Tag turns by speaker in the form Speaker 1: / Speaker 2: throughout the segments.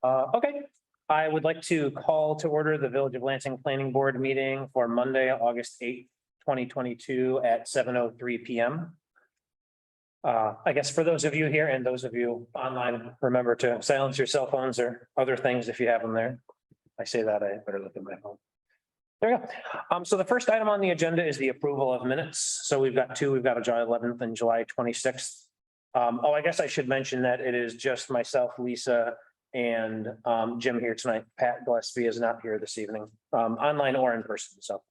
Speaker 1: Okay, I would like to call to order the Village of Lansing Planning Board meeting for Monday, August 8th, 2022 at 7:03 PM. I guess for those of you here and those of you online, remember to silence your cell phones or other things if you have them there. I say that, I better look at my phone. There you go. So the first item on the agenda is the approval of minutes. So we've got two. We've got a July 11th and July 26th. I guess I should mention that it is just myself, Lisa, and Jim here tonight. Pat Gillespie is not here this evening, online or in person, so.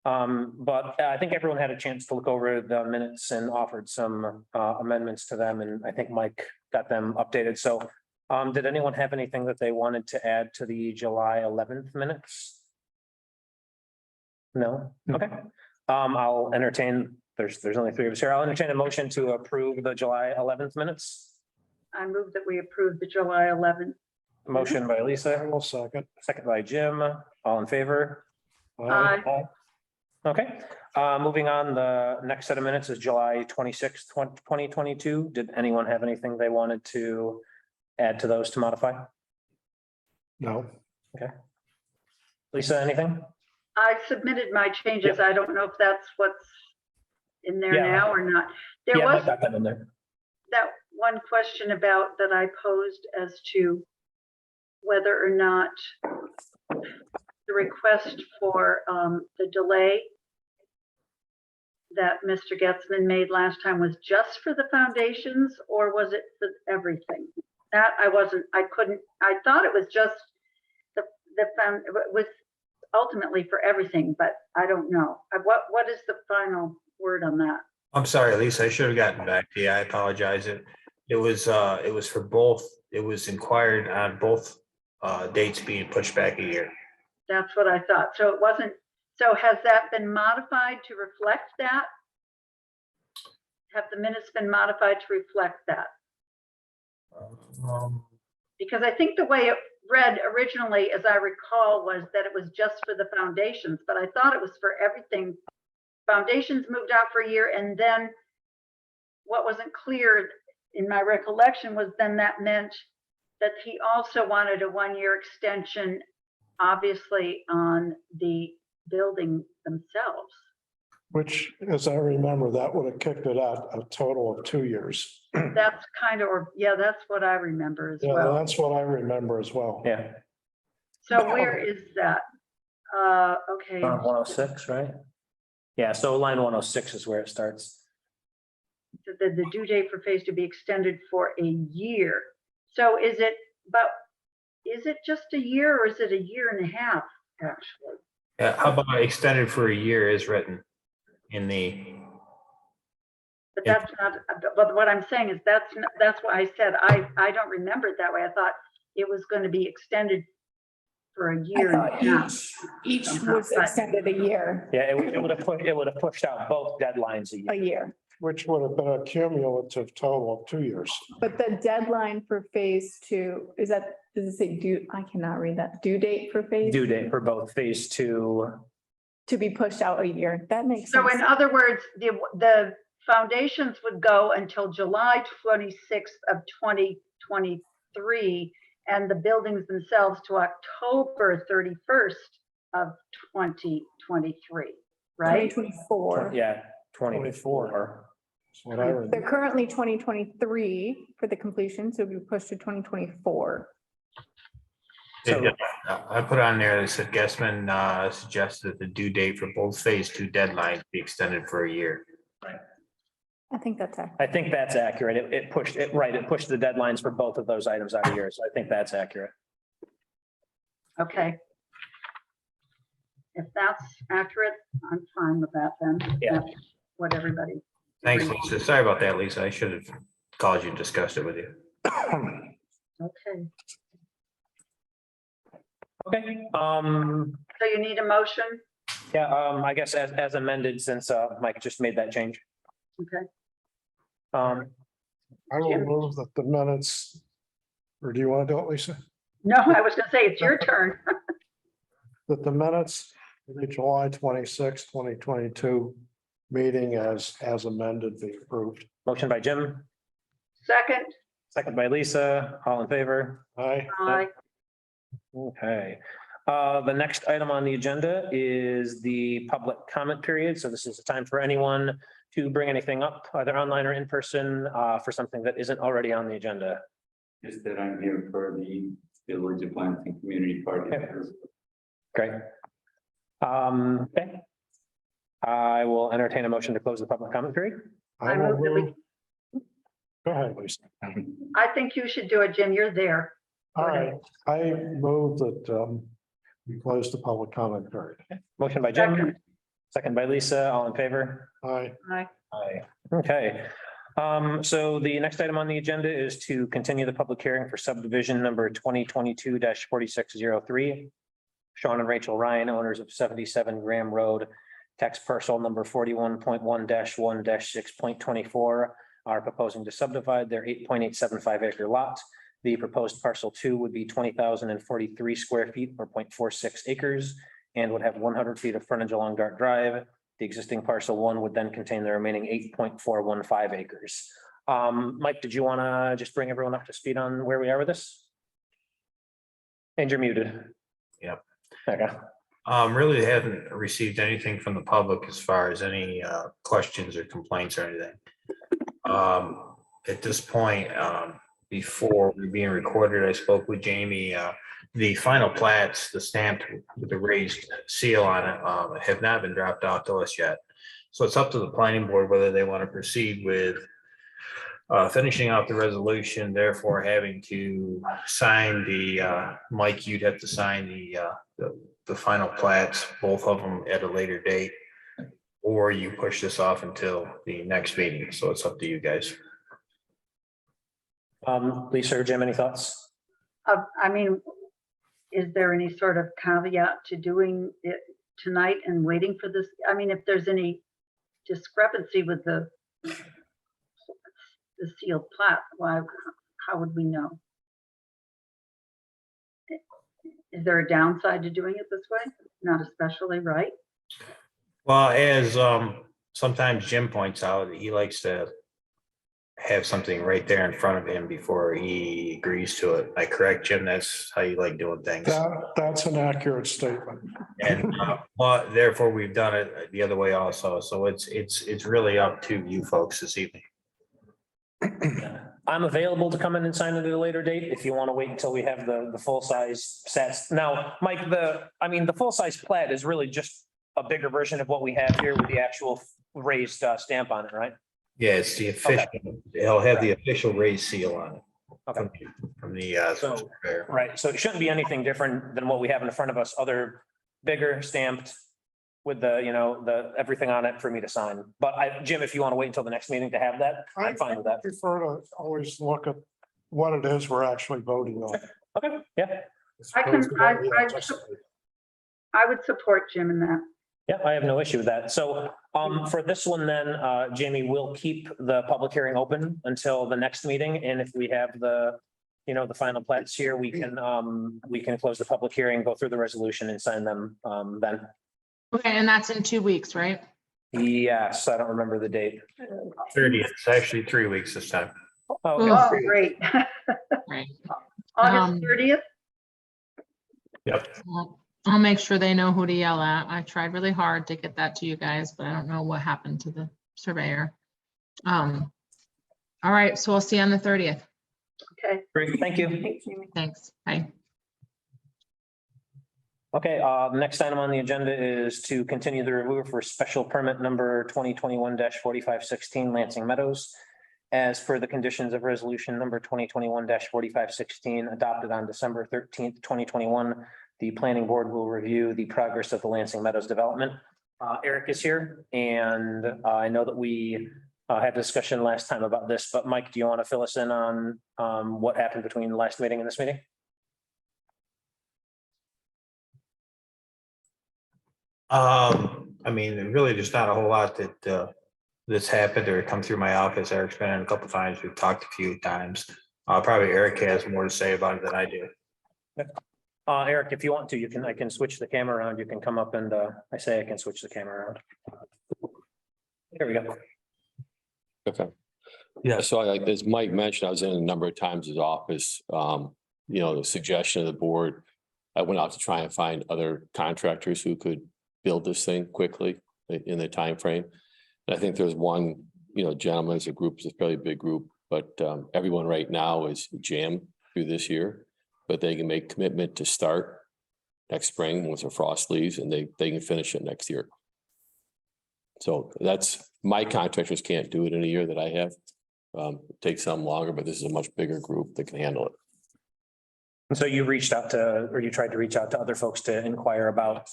Speaker 1: But I think everyone had a chance to look over the minutes and offered some amendments to them, and I think Mike got them updated. So did anyone have anything that they wanted to add to the July 11th minutes? No? Okay. I'll entertain, there's only three of us here. I'll entertain a motion to approve the July 11th minutes.
Speaker 2: I move that we approve the July 11th.
Speaker 1: Motion by Lisa,
Speaker 3: I'll second.
Speaker 1: second by Jim. All in favor?
Speaker 2: Aye.
Speaker 1: Okay, moving on, the next set of minutes is July 26th, 2022. Did anyone have anything they wanted to add to those to modify?
Speaker 3: No,
Speaker 1: Lisa, anything?
Speaker 2: I submitted my changes. I don't know if that's what's in there
Speaker 1: Yeah.
Speaker 2: now or not. There
Speaker 1: Yeah, I
Speaker 2: was
Speaker 1: got them in there.
Speaker 2: that one question about that I posed as to whether or not the request for the delay that Mr. Getzman made last time was just for the foundations, or was it for everything? That I thought it was just it was ultimately for everything, but I don't know. What is the final word on that?
Speaker 4: I'm sorry, Lisa, I should have gotten back to you. I apologize. It was for both. It was inquired on both dates being pushed back a year.
Speaker 2: That's what I thought. So it wasn't, so has that been modified to reflect that? Have the minutes been modified to reflect that? Because I think the way it read originally, as I recall, was that it was just for the foundations, but I thought it was for everything. Foundations moved out for a year, and then what wasn't clear in my recollection was then that meant that he also wanted a 1-year extension, obviously on the building themselves.
Speaker 3: which, as I remember, that would have kicked it out a total of 2 years.
Speaker 2: That's kind of, yeah, that's what I remember as
Speaker 3: Yeah,
Speaker 2: well.
Speaker 3: that's what I remember as well.
Speaker 1: Yeah,
Speaker 2: So where is that? Okay.
Speaker 1: 106, right? Yeah, so line 106 is where it starts.
Speaker 2: The due date for phase to be extended for a year. So is it just a year, or is it a year and a half, actually?
Speaker 4: Yeah, how about extended for a year is written in the,
Speaker 2: But that's not, but what I'm saying is that's why I said, I don't remember it that way. I thought it was going to be extended for a
Speaker 5: I
Speaker 2: year
Speaker 5: thought
Speaker 2: and a half.
Speaker 5: each
Speaker 2: somehow,
Speaker 5: was
Speaker 2: but-
Speaker 5: extended a year,
Speaker 1: Yeah, it would have pushed out both deadlines a
Speaker 5: a
Speaker 1: year.
Speaker 5: year.
Speaker 3: Which would have been a cumulative total of 2 years.
Speaker 5: But the deadline for phase two, does it say due, I cannot read that, due date for phase?
Speaker 1: Due date for both phase 2.
Speaker 5: To be pushed out a year, that makes
Speaker 2: So
Speaker 5: sense.
Speaker 2: in other words, the foundations would go until July 26th of 2023, and the buildings themselves to October 31st of 2023, right?
Speaker 5: 2024.
Speaker 1: Yeah, 24.
Speaker 3: That's what I remember.
Speaker 5: They're currently 2023 for the completion, so we pushed to 2024.
Speaker 1: So-
Speaker 4: I put on there that said Guessman suggested the due date for both phase 2 deadlines be extended for a year.
Speaker 5: I think that's it.
Speaker 1: I think that's accurate. It pushed it, right, it pushed the deadlines for both of those items out of years. I think that's accurate.
Speaker 2: Okay. If that's accurate, I'm fine with that then.
Speaker 1: Yeah.
Speaker 2: That's what everybody.
Speaker 4: Thanks,
Speaker 2: agrees.
Speaker 4: Lisa. Sorry about that, Lisa. I should have called you and discussed it with you.
Speaker 2: Okay,
Speaker 1: Okay,
Speaker 2: so you need a motion?
Speaker 1: yeah, I guess as amended, since Mike just made that change.
Speaker 2: Okay,
Speaker 1: Um,
Speaker 3: I will move that the minutes, or do you want to do it, Lisa?
Speaker 2: no, I was gonna say, it's your turn.
Speaker 3: That the minutes of the July 26, 2022 meeting as amended be approved.
Speaker 1: motion by Jim,
Speaker 2: Second,
Speaker 1: Second by Lisa, all in favor?
Speaker 3: Aye.
Speaker 2: Aye.
Speaker 1: Okay. The next item on the agenda is the public comment period. So this is a time for anyone to bring anything up, either online or in person, for something that isn't already on the agenda.
Speaker 6: Is that I'm here for the Village of Lansing Community Party.
Speaker 1: Okay. Great. Okay. I will entertain a motion to close the public comment period.
Speaker 3: I
Speaker 2: I
Speaker 3: will
Speaker 2: move that we-
Speaker 3: move. Go ahead, Lisa.
Speaker 2: I think you should do it, Jim. You're there.
Speaker 3: All right, I move that we close the public comment period.
Speaker 1: Motion by Jim,
Speaker 2: Second.
Speaker 1: second by Lisa, all in favor?
Speaker 3: Aye.
Speaker 2: Aye.
Speaker 1: Aye. Okay. So the next item on the agenda is to continue the public hearing for subdivision number 2022-4603. Sean and Rachel Ryan, owners of 77 Graham Road, tax parcel number 41.1-1-6.24, are proposing to subdivide their 8.875 acre lot. The proposed parcel 2 would be 20,043 square feet or 0.46 acres and would have 100 feet of frontage along Dart Drive. The existing parcel 1 would then contain the remaining 8.415 acres. Mike, did you want to just bring everyone up to speed on where we are with this? And you're muted.
Speaker 4: Yep.
Speaker 1: Okay.
Speaker 4: Really haven't received anything from the public as far as any questions or complaints or anything. At this point, before we're being recorded, I spoke with Jamie. The final plats, the stamped with the raised seal on it, have not been dropped off to us yet. So it's up to the planning board whether they want to proceed with finishing out the resolution, therefore having to sign the, Mike, you'd have to sign the final plats, both of them at a later date, or you push this off until the next meeting. So it's up to you guys.
Speaker 1: Lisa or Jim, any thoughts?
Speaker 2: I mean, is there any sort of caveat to doing it tonight and waiting for this? I mean, if there's any discrepancy with the sealed plat, why, how would we know? Is there a downside to doing it this way? Not especially, right?
Speaker 4: Well, as sometimes Jim points out, he likes to have something right there in front of him before he agrees to it. I correct, Jim? That's how you like doing things.
Speaker 3: That's an accurate statement.
Speaker 4: And but therefore we've done it the other way also. So it's really up to you folks this evening.
Speaker 1: I'm available to come in and sign it at a later date if you want to wait until we have the full size sets. Now, Mike, the full size plat is really just a bigger version of what we have here with the actual raised stamp on it, right?
Speaker 4: Yeah, it's the official, it'll have the official raised seal on it.
Speaker 1: Okay.
Speaker 4: From the
Speaker 1: So-
Speaker 4: surveyor.
Speaker 1: Right, so it shouldn't be anything different than what we have in front of us, other bigger stamped with the everything on it for me to sign. But Jim, if you want to wait until the next meeting to have that, I'm fine with that.
Speaker 3: Prefer to always look at what it is we're actually voting on.
Speaker 1: Okay, yeah,
Speaker 2: I would support Jim in that.
Speaker 1: yeah, I have no issue with that. So for this one then, Jamie, we'll keep the public hearing open until the next meeting. And if we have the final plats here, we can close the public hearing, go through the resolution and sign them then.
Speaker 7: Okay, and that's in 2 weeks, right?
Speaker 1: Yes, I don't remember the date.
Speaker 4: 30th, it's actually 3 weeks this time.
Speaker 1: Oh,
Speaker 2: Oh,
Speaker 1: okay.
Speaker 2: great.
Speaker 7: Right.
Speaker 2: August 30th?
Speaker 4: Yep.
Speaker 7: Well, I'll make sure they know who to yell at. I tried really hard to get that to you guys, but I don't know what happened to the surveyor. All right, so we'll see you on the 30th.
Speaker 2: Okay.
Speaker 1: Great, thank you.
Speaker 7: Thanks. Bye.
Speaker 1: Okay, the next item on the agenda is to continue the review for special permit number 2021-4516 Lansing Meadows. As per the conditions of resolution number 2021-4516 adopted on December 13th, 2021, the planning board will review the progress of the Lansing Meadows development. Eric is here, and I know that we had discussion last time about this, but Mike, do you want to fill us in on what happened between the last meeting and this meeting?
Speaker 4: I mean, really, there's not a whole lot that that's happened or come through my office. Eric's been in a couple times. We've talked a few times. Probably Eric has more to say about it than I do.
Speaker 1: Eric, if you want to, I can switch the camera around. You can come up and I can switch the camera around. There we go.
Speaker 8: Okay. Yeah, so like, as Mike mentioned, I was in a number of times his office, the suggestion of the board. I went out to try and find other contractors who could build this thing quickly in the time frame. And I think there's one, gentleman, as a group, it's a fairly big group, but everyone right now is jammed through this year. But they can make commitment to start next spring once the frost leaves, and they can finish it next year. So that's, my contractors can't do it in a year that I have. It takes some longer, but this is a much bigger group that can handle it.
Speaker 1: And so you reached out to, or you tried to reach out to other folks to inquire about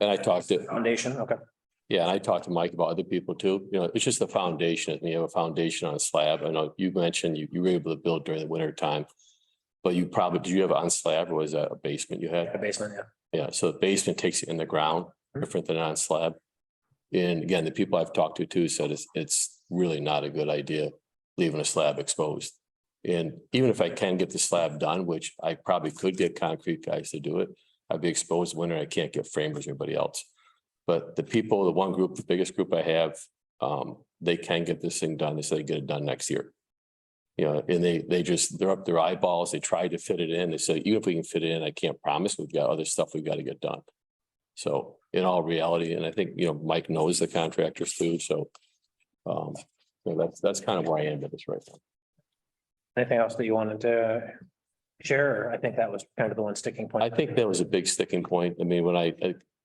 Speaker 8: And I talked to,
Speaker 1: foundation? Okay.
Speaker 8: yeah, and I talked to Mike about other people too. It's just the foundation. You have a foundation on a slab. I know you mentioned you were able to build during the winter time. But you probably, did you have it on slab, or was that a basement you had?
Speaker 1: A basement, yeah.
Speaker 8: Yeah, so the basement takes you in the ground, different than on slab. And again, the people I've talked to too said it's really not a good idea leaving a slab exposed. And even if I can get the slab done, which I probably could get concrete guys to do it, I'd be exposed winter. I can't get framers or anybody else. But the people, the one group, the biggest group I have, they can get this thing done. They say get it done next year. And they're up their eyeballs. They try to fit it in. They say, even if we can fit it in, I can't promise. We've got other stuff we've got to get done. So in all reality, and I think, Mike knows the contractors too. So that's kind of where I am with this right now.
Speaker 1: Anything else that you wanted to share? Or I think that was kind of the one sticking point.
Speaker 8: I think that was a big sticking point. I mean, when I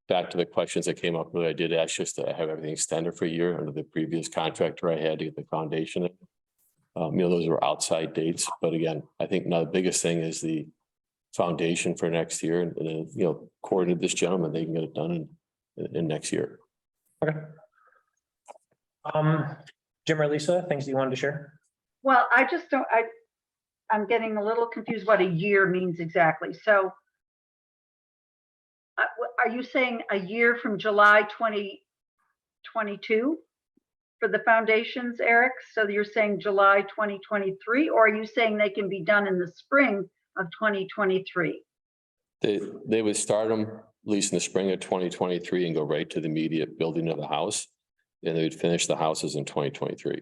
Speaker 8: back to the questions that came up, I did ask just to have everything extended for a year under the previous contractor I had to get the foundation. Those were outside dates, but again, I think now the biggest thing is the foundation for next year, and then, according to this gentleman, they can get it done in next year.
Speaker 1: Okay. Jim or Lisa, things that you wanted to share?
Speaker 2: Well, I just don't, I'm getting a little confused what a year means exactly. So are you saying a year from July 2022 for the foundations, Eric? So you're saying July 2023, or are you saying they can be done in the spring of 2023?
Speaker 8: They would start them at least in the spring of 2023 and go right to the immediate building of the house. And they would finish the houses in 2023.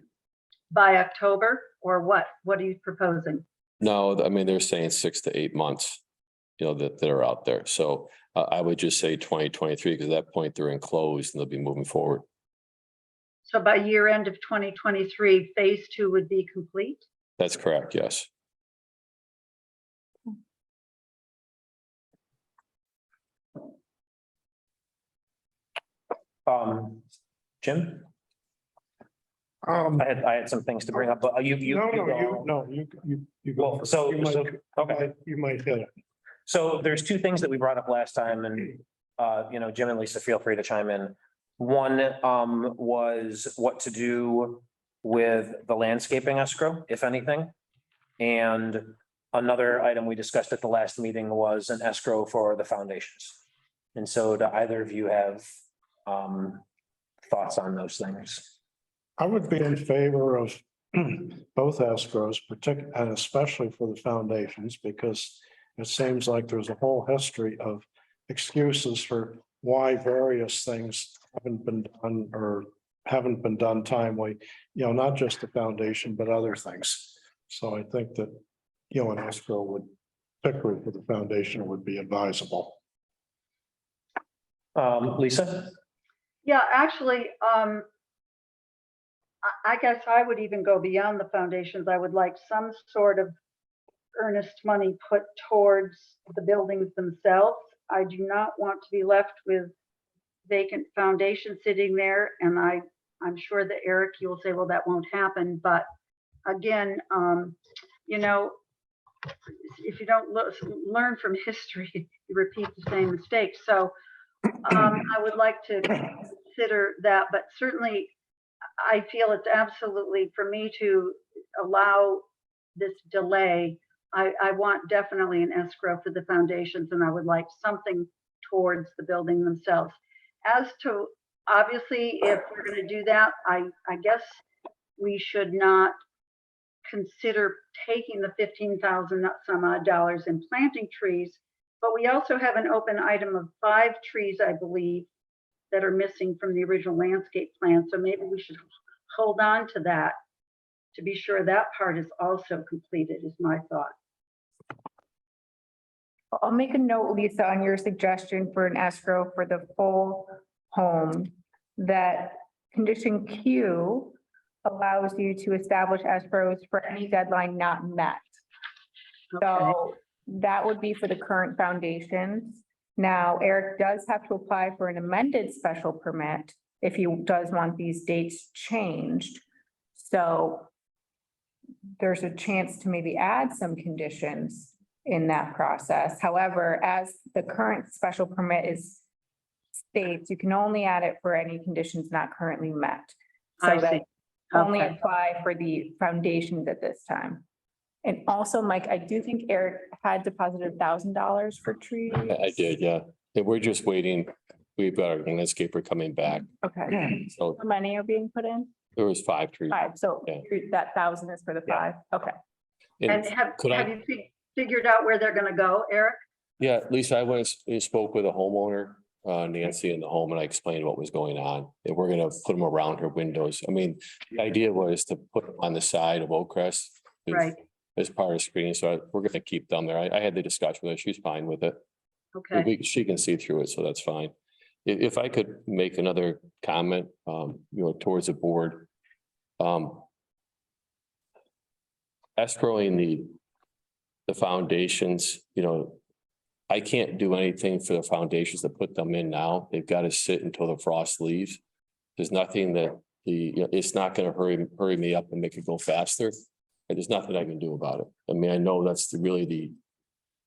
Speaker 2: By October, or what? What are you proposing?
Speaker 8: No, I mean, they're saying 6 to 8 months, that are out there. So I would just say 2023, because at that point they're enclosed and they'll be moving forward.
Speaker 2: So by year end of 2023, phase 2 would be complete?
Speaker 8: That's correct, yes.
Speaker 1: Jim? I had some things to bring up, but you
Speaker 3: go.
Speaker 1: Well, so, okay.
Speaker 3: You might hit it.
Speaker 1: So there's two things that we brought up last time, and Jim and Lisa, feel free to chime in. One was what to do with the landscaping escrow, if anything. And another item we discussed at the last meeting was an escrow for the foundations. And so do either of you have thoughts on those things?
Speaker 3: I would be in favor of both escrows, particularly and especially for the foundations, because it seems like there's a whole history of excuses for why various things haven't been done or haven't been done timely, not just the foundation, but other things. So I think that, an escrow would, particularly for the foundation, would be advisable.
Speaker 1: Lisa?
Speaker 2: Yeah, actually, I guess I would even go beyond the foundations. I would like some sort of earnest money put towards the buildings themselves. I do not want to be left with vacant foundation sitting there. And I'm sure that Eric, you will say, well, that won't happen. But again, if you don't learn from history, you repeat the same mistakes. So I would like to consider that, but certainly I feel it's absolutely, for me to allow this delay, I want definitely an escrow for the foundations, and I would like something towards the building themselves. As to, obviously, if we're going to do that, I guess we should not consider taking the $15,000 some odd dollars and planting trees, but we also have an open item of 5 trees, I believe, that are missing from the original landscape plan. So maybe we should hold on to that to be sure that part is also completed, is my thought.
Speaker 5: I'll make a note, Lisa, on your suggestion for an escrow for the full home, that condition Q allows you to establish escrows for any deadline not met.
Speaker 2: Okay,
Speaker 5: So that would be for the current foundations. Now, Eric does have to apply for an amended special permit if he does want these dates changed. So there's a chance to maybe add some conditions in that process. However, as the current special permit states, you can only add it for any conditions not currently met.
Speaker 2: I
Speaker 5: So that
Speaker 2: see.
Speaker 5: only
Speaker 2: Okay.
Speaker 5: apply for the foundations at this time. And also, Mike, I do think Eric had deposited $1,000 for trees.
Speaker 8: I did, yeah. And we're just waiting. We've got our landscaper coming back.
Speaker 5: Okay,
Speaker 8: So
Speaker 5: how many are being put in?
Speaker 8: there was 5 trees.
Speaker 5: 5, so
Speaker 8: Yeah.
Speaker 5: that 1,000 is for the 5, okay.
Speaker 2: And have
Speaker 8: could I-
Speaker 2: you figured out where they're gonna go, Eric?
Speaker 8: Yeah, Lisa, I went and spoke with a homeowner, Nancy, in the home, and I explained what was going on. And we're gonna put them around her windows. I mean, the idea was to put them on the side of Oak Crest. as-
Speaker 2: Right.
Speaker 8: As part of screening, so we're gonna keep them there. I had the discussion with her. She's fine with it.
Speaker 2: Okay,
Speaker 8: She can see through it, so that's fine. If I could make another comment, towards the board. Escrowing the foundations, I can't do anything for the foundations to put them in now. They've got to sit until the frost leaves. There's nothing that it's not gonna hurry me up and make it go faster. And there's nothing I can do about it. I mean, I know that's really the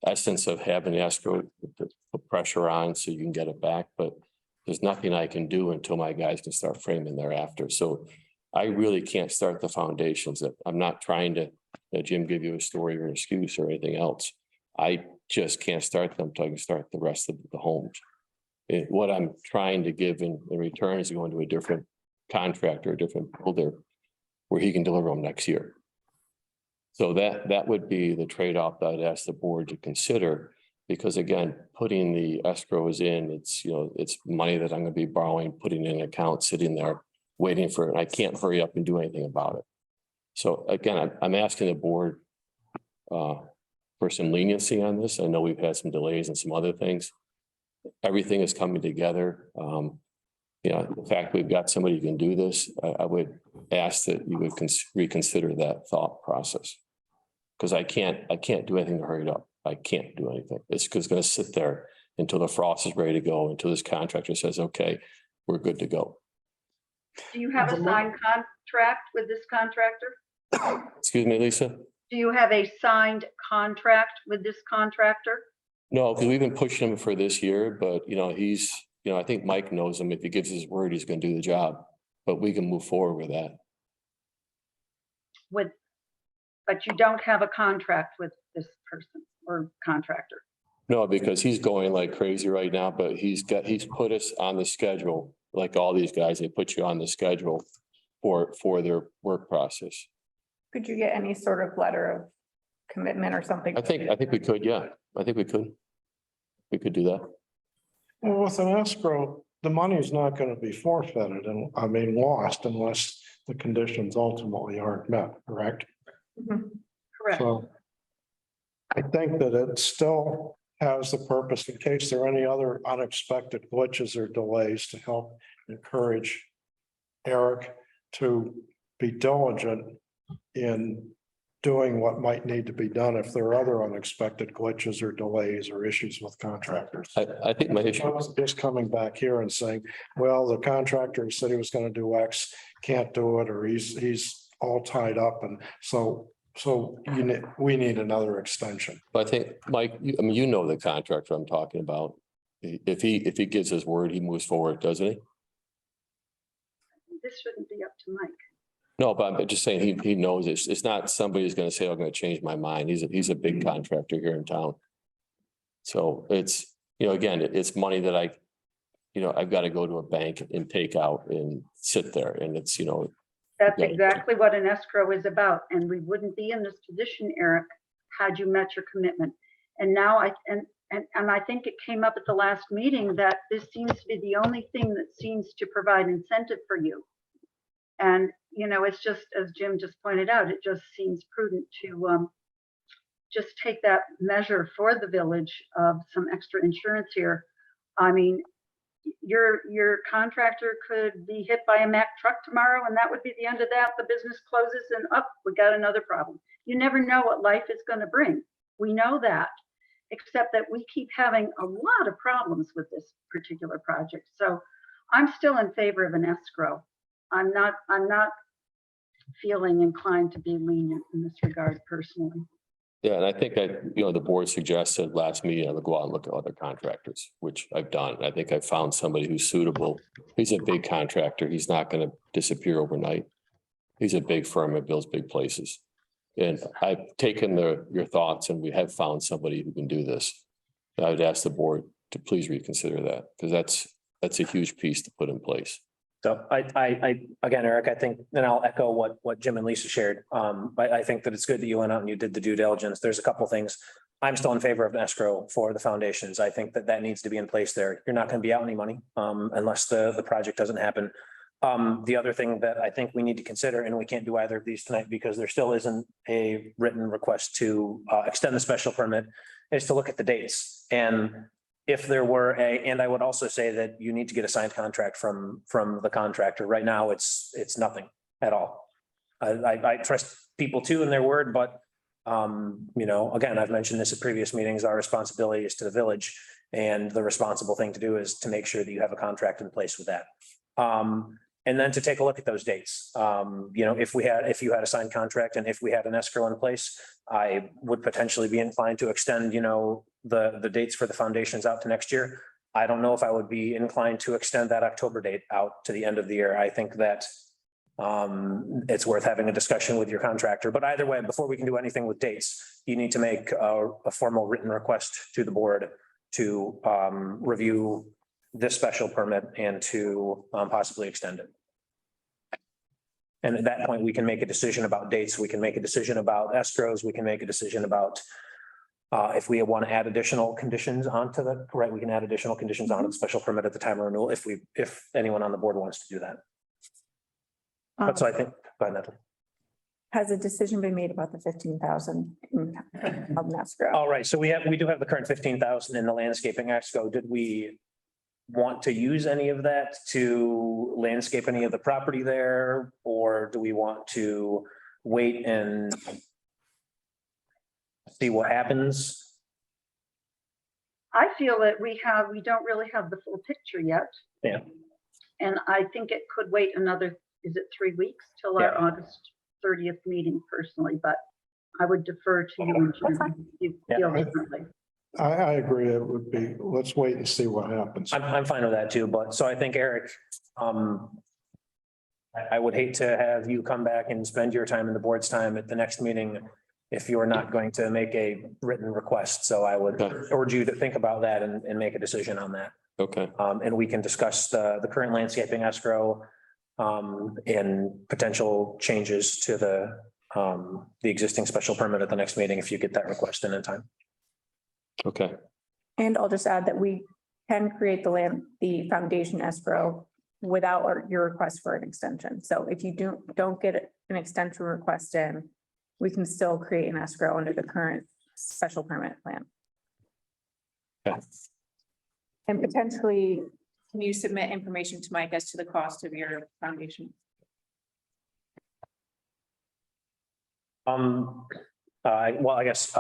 Speaker 8: essence of having the escrow, to put pressure on so you can get it back, but there's nothing I can do until my guys can start framing thereafter. So I really can't start the foundations. I'm not trying to, Jim, give you a story or an excuse or anything else. I just can't start them until I can start the rest of the homes. What I'm trying to give in return is going to a different contractor, a different builder, where he can deliver them next year. So that would be the trade-off that I'd ask the board to consider, because again, putting the escrows in, it's money that I'm gonna be borrowing, putting in an account, sitting there, waiting for it. I can't hurry up and do anything about it. So again, I'm asking the board for some leniency on this. I know we've had some delays and some other things. Everything is coming together. The fact we've got somebody who can do this, I would ask that you would reconsider that thought process. Because I can't do anything to hurry it up. I can't do anything. It's just gonna sit there until the frost is ready to go, until this contractor says, okay, we're good to go.
Speaker 2: do you have a signed contract with this contractor?
Speaker 8: Excuse me, Lisa?
Speaker 2: Do you have a signed contract with this contractor?
Speaker 8: No, because we've been pushing him for this year, but he's, I think Mike knows him. If he gives his word, he's gonna do the job. But we can move forward with that.
Speaker 2: But you don't have a contract with this person or contractor?
Speaker 8: No, because he's going like crazy right now, but he's put us on the schedule, like all these guys, they put you on the schedule for their work process.
Speaker 5: Could you get any sort of letter of commitment or something?
Speaker 8: I think we could, yeah. I think we could. We could do that.
Speaker 3: Well, with an escrow, the money is not going to be forfeited and lost unless the conditions ultimately aren't met, correct?
Speaker 5: Mhm.
Speaker 2: Correct.
Speaker 3: So I think that it still has the purpose in case there are any other unexpected glitches or delays to help encourage Eric to be diligent in doing what might need to be done if there are other unexpected glitches or delays or issues with contractors.
Speaker 8: I think my issue,
Speaker 3: Just coming back here and saying, well, the contractor said he was gonna do X, can't do it, or he's all tied up, and so we need another extension.
Speaker 8: I think, Mike, you know the contractor I'm talking about. If he gives his word, he moves forward, doesn't he?
Speaker 2: This shouldn't be up to Mike.
Speaker 8: No, but I'm just saying he knows this. It's not somebody who's gonna say, I'm gonna change my mind. He's a big contractor here in town. So it's, again, it's money that I've got to go to a bank and take out and sit there, and it's,
Speaker 2: That's
Speaker 8: Yeah.
Speaker 2: exactly what an escrow is about, and we wouldn't be in this position, Eric, had you met your commitment. And now I think it came up at the last meeting that this seems to be the only thing that seems to provide incentive for you. And, you know, it's just, as Jim just pointed out, it just seems prudent to just take that measure for the village of some extra insurance here. I mean, your contractor could be hit by a Mack truck tomorrow, and that would be the end of that. The business closes and up, we got another problem. You never know what life is going to bring. We know that, except that we keep having a lot of problems with this particular project. So I'm still in favor of an escrow. I'm not feeling inclined to be lenient in this regard personally.
Speaker 8: Yeah, and I think the board suggested last meeting, I would go out and look at other contractors, which I've done. I think I found somebody who's suitable. He's a big contractor. He's not going to disappear overnight. He's a big firm that builds big places. And I've taken your thoughts and we have found somebody who can do this. I would ask the board to please reconsider that, because that's a huge piece to put in place.
Speaker 1: So again, Eric, I think, and I'll echo what Jim and Lisa shared. I think that it's good that you went out and you did the due diligence. There's a couple things. I'm still in favor of an escrow for the foundations. I think that needs to be in place there. You're not going to be out any money unless the project doesn't happen. The other thing that I think we need to consider, and we can't do either of these tonight because there still isn't a written request to extend the special permit, is to look at the dates. And if there were and I would also say that you need to get a signed contract from the contractor. Right now, it's nothing at all. I trust people too in their word, but again, I've mentioned this at previous meetings, our responsibility is to the village, and the responsible thing to do is to make sure that you have a contract in place with that. And then to take a look at those dates. If you had a signed contract and if we had an escrow in place, I would potentially be inclined to extend, the dates for the foundations out to next year. I don't know if I would be inclined to extend that October date out to the end of the year. I think that it's worth having a discussion with your contractor, but either way, before we can do anything with dates, you need to make a formal written request to the board to review this special permit and to possibly extend it. And at that point, we can make a decision about dates. We can make a decision about escrows. We can make a decision about if we want to add additional conditions onto the, right, we can add additional conditions onto the special permit at the time of renewal if anyone on the board wants to do that. But so I think, go ahead, Natalie.
Speaker 5: Has a decision been made about the 15,000 of escrow?
Speaker 1: All right, so we do have the current 15,000 in the landscaping escrow. Did we want to use any of that to landscape any of the property there? Or do we want to wait and see what happens?
Speaker 2: I feel that we don't really have the full picture yet.
Speaker 1: Yeah.
Speaker 2: And I think it could wait another, is it 3 weeks till our August 30th meeting personally, but I would defer to you and Jim if you feel differently.
Speaker 3: I agree. It would be, let's wait and see what happens.
Speaker 1: I'm fine with that too, but so I think Eric, I would hate to have you come back and spend your time and the board's time at the next meeting if you're not going to make a written request. So I would urge you to think about that and make a decision on that.
Speaker 8: Okay.
Speaker 1: And we can discuss the current landscaping escrow and potential changes to the existing special permit at the next meeting if you get that request in time.
Speaker 8: Okay.
Speaker 5: And I'll just add that we can create the foundation escrow without your request for an extension. So if you don't get an extension request in, we can still create an escrow under the current special permit plan.
Speaker 8: Okay.
Speaker 5: And potentially, can you submit information to Mike as to the cost of your foundation?
Speaker 1: Well, I guess,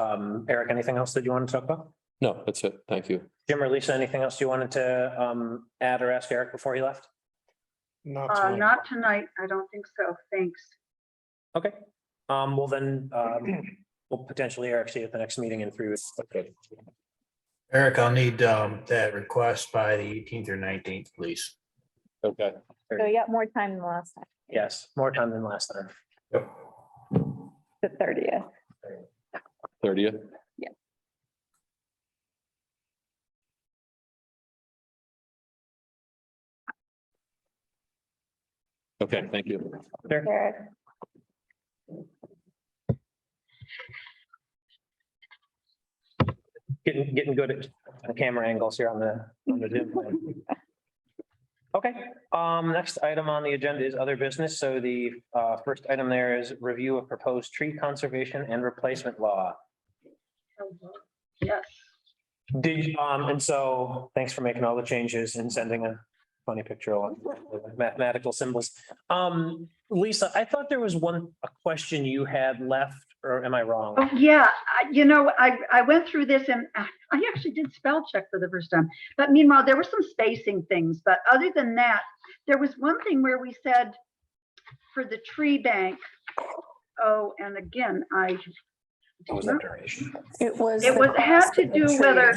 Speaker 1: Eric, anything else that you want to talk about?
Speaker 8: No, that's it. Thank you.
Speaker 1: Jim or Lisa, anything else you wanted to add or ask Eric before he left?
Speaker 3: Not tonight.
Speaker 2: Not tonight. I don't think so. Thanks.
Speaker 1: Okay, well then, we'll potentially, Eric, see you at the next meeting in 3 weeks. Okay.
Speaker 4: Eric, I'll need that request by the 18th or 19th, please.
Speaker 8: Okay.
Speaker 5: So you got more time than last time,
Speaker 1: Yes, more time than last time.
Speaker 4: Yep.
Speaker 5: the 30th.
Speaker 8: 30th.
Speaker 5: Yeah.
Speaker 8: Okay, thank you.
Speaker 1: Sure.
Speaker 5: Eric.
Speaker 1: Getting good at camera angles here on the Zoom. Okay. Okay, next item on the agenda is other business. So the first item there is review of proposed tree conservation and replacement law.
Speaker 2: Yes.
Speaker 1: And so thanks for making all the changes and sending a funny picture of mathematical symbols. Lisa, I thought there was a question you had left, or am I wrong?
Speaker 2: Oh, yeah, I went through this and I actually did spell check for the first time. But meanwhile, there were some spacing things, but other than that, there was one thing where we said for the tree bank. Oh, and again,
Speaker 1: What was that duration?
Speaker 5: It was.
Speaker 2: it had to do whether,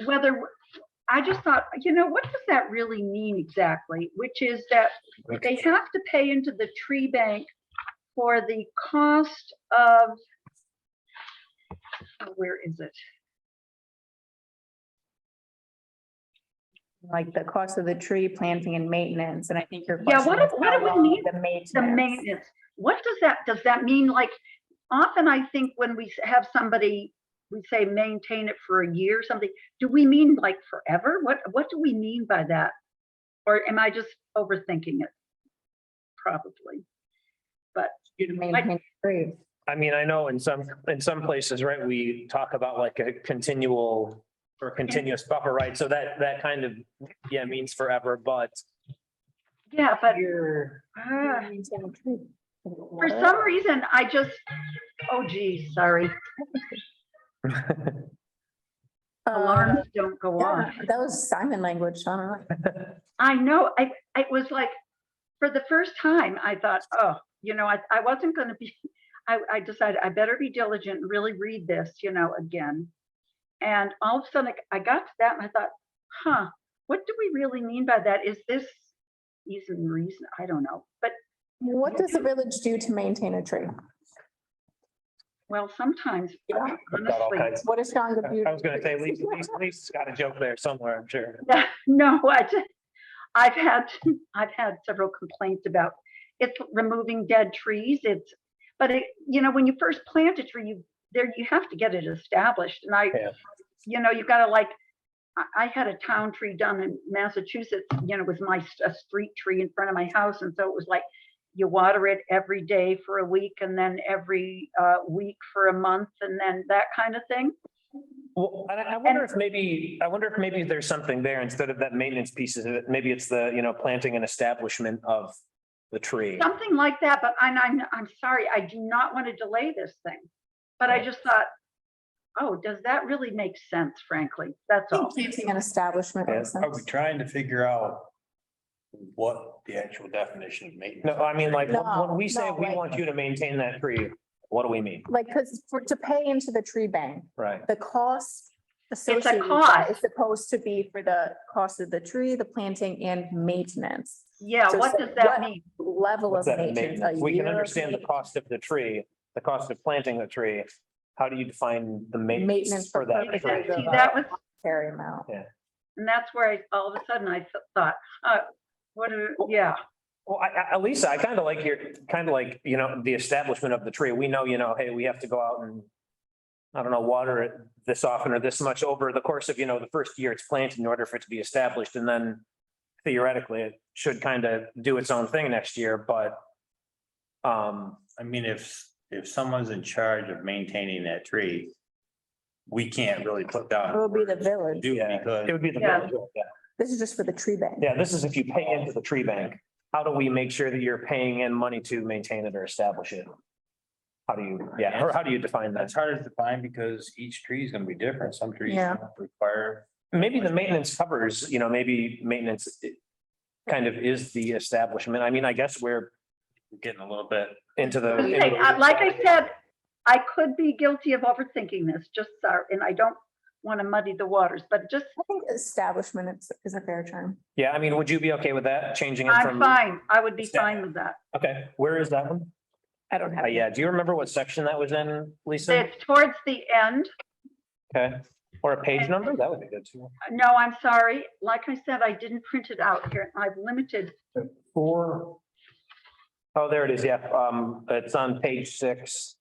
Speaker 5: whether.
Speaker 2: I just thought, what does that really mean exactly? Which is that they have to pay into the tree bank for the cost of, where is it?
Speaker 5: Like the cost of the tree planting and maintenance, and I think your
Speaker 2: Yeah,
Speaker 5: question
Speaker 2: what
Speaker 5: was
Speaker 2: do
Speaker 5: how
Speaker 2: we
Speaker 5: long
Speaker 2: need?
Speaker 5: the maintenance.
Speaker 2: The maintenance. What does that mean? Like, often I think when we have somebody, we say maintain it for a year or something. Do we mean like forever? What do we mean by that? Or am I just overthinking it? Probably.
Speaker 5: To maintain trees.
Speaker 1: I mean, I know in some places, right, we talk about like a continual or continuous buffer, right? So that kind of, yeah, means forever, but
Speaker 2: Yeah, but
Speaker 1: here.
Speaker 5: Maintain a tree.
Speaker 2: for some reason, oh geez, sorry. Alarms don't go off.
Speaker 5: That was Simon language, so I don't know.
Speaker 2: I know, it was like, for the first time, I thought, oh, I wasn't gonna be, I decided I better be diligent and really read this, again. And all of a sudden, I got to that and I thought, what do we really mean by that? Is this even reason? I don't know, but
Speaker 5: What does the village do to maintain a tree?
Speaker 2: well, sometimes,
Speaker 5: Yeah.
Speaker 1: Got all
Speaker 2: honestly,
Speaker 1: kinds.
Speaker 5: What is Sean Goodhue?
Speaker 1: I was gonna say, Lisa's got a joke there somewhere, I'm sure.
Speaker 2: no, I've had several complaints about it's removing dead trees. But when you first plant a tree, you have to get it established. And you've got to I had a town tree done in Massachusetts, with a street tree in front of my house. And so it was like, you water it every day for a week and then every week for a month and then that kind of thing.
Speaker 1: Well, I wonder if maybe there's something there instead of that maintenance piece of it. Maybe it's the, planting and establishment of the tree.
Speaker 2: Something like that, but I'm sorry, I do not want to delay this thing. But I just thought, oh, does that really make sense, frankly? That's all.
Speaker 5: Planting an establishment makes
Speaker 9: Are we
Speaker 5: sense.
Speaker 9: trying to figure out what the actual definition of maintenance?
Speaker 1: No, I mean, like,
Speaker 5: No,
Speaker 1: when we say
Speaker 5: no,
Speaker 1: we
Speaker 5: like-
Speaker 1: want you to maintain that tree, what do we mean?
Speaker 5: Like, because to pay into the tree bank,
Speaker 1: Right.
Speaker 5: the cost associated with that
Speaker 2: cost.
Speaker 5: is supposed to be for the cost of the tree, the planting and maintenance.
Speaker 2: Yeah,
Speaker 5: So
Speaker 2: what
Speaker 5: say,
Speaker 2: does that
Speaker 5: what
Speaker 2: mean?
Speaker 5: Level
Speaker 1: What's
Speaker 5: of
Speaker 1: that
Speaker 5: maintenance.
Speaker 1: maintenance?
Speaker 5: a
Speaker 1: We can
Speaker 5: year of
Speaker 1: understand the cost of the tree, the cost of planting the tree. How do you define the maintenance
Speaker 5: Maintenance
Speaker 1: for that
Speaker 5: for
Speaker 1: tree?
Speaker 5: the-
Speaker 2: See, that was,
Speaker 5: monetary amount.
Speaker 2: and that's where all of a sudden I thought, yeah,
Speaker 1: Well, Lisa, I kind of like the establishment of the tree. We know, hey, we have to go out and, I don't know, water it this often or this much over the course of, the first year it's planted in order for it to be established. And then theoretically, it should kind of do its own thing next year, but
Speaker 9: I mean, if someone's in charge of maintaining that tree, we can't really put down.
Speaker 5: It would be the village.
Speaker 9: Do
Speaker 1: yeah,
Speaker 9: because
Speaker 1: it would be the
Speaker 2: Yeah.
Speaker 1: village. Yeah.
Speaker 5: This is just for the tree bank.
Speaker 1: Yeah, this is if you pay into the tree bank. How do we make sure that you're paying in money to maintain it or establish it? How do you, or how do you define that?
Speaker 9: that's hard to define because each tree is gonna be different. Some trees
Speaker 5: Yeah.
Speaker 9: don't require.
Speaker 1: Maybe the maintenance covers, maybe maintenance kind of is the establishment. I mean, I guess we're
Speaker 9: Getting a little bit.
Speaker 1: into the.
Speaker 2: Okay, like I said, I could be guilty of overthinking this, just sorry, and I don't want to muddy the waters, but just,
Speaker 5: I think establishment is a fair term.
Speaker 1: Yeah, I mean, would you be okay with that, changing it
Speaker 2: I'm
Speaker 1: from?
Speaker 2: fine. I would be fine with that.
Speaker 1: Okay, where is that one?
Speaker 5: I don't have.
Speaker 1: Yeah, do you remember what section that was in, Lisa?
Speaker 2: It's towards the end.
Speaker 1: Okay, or a page number? That would be good too.
Speaker 2: No, I'm sorry. Like I said, I didn't print it out here. I've limited.
Speaker 1: Oh, there it is, yeah, it's on page 6,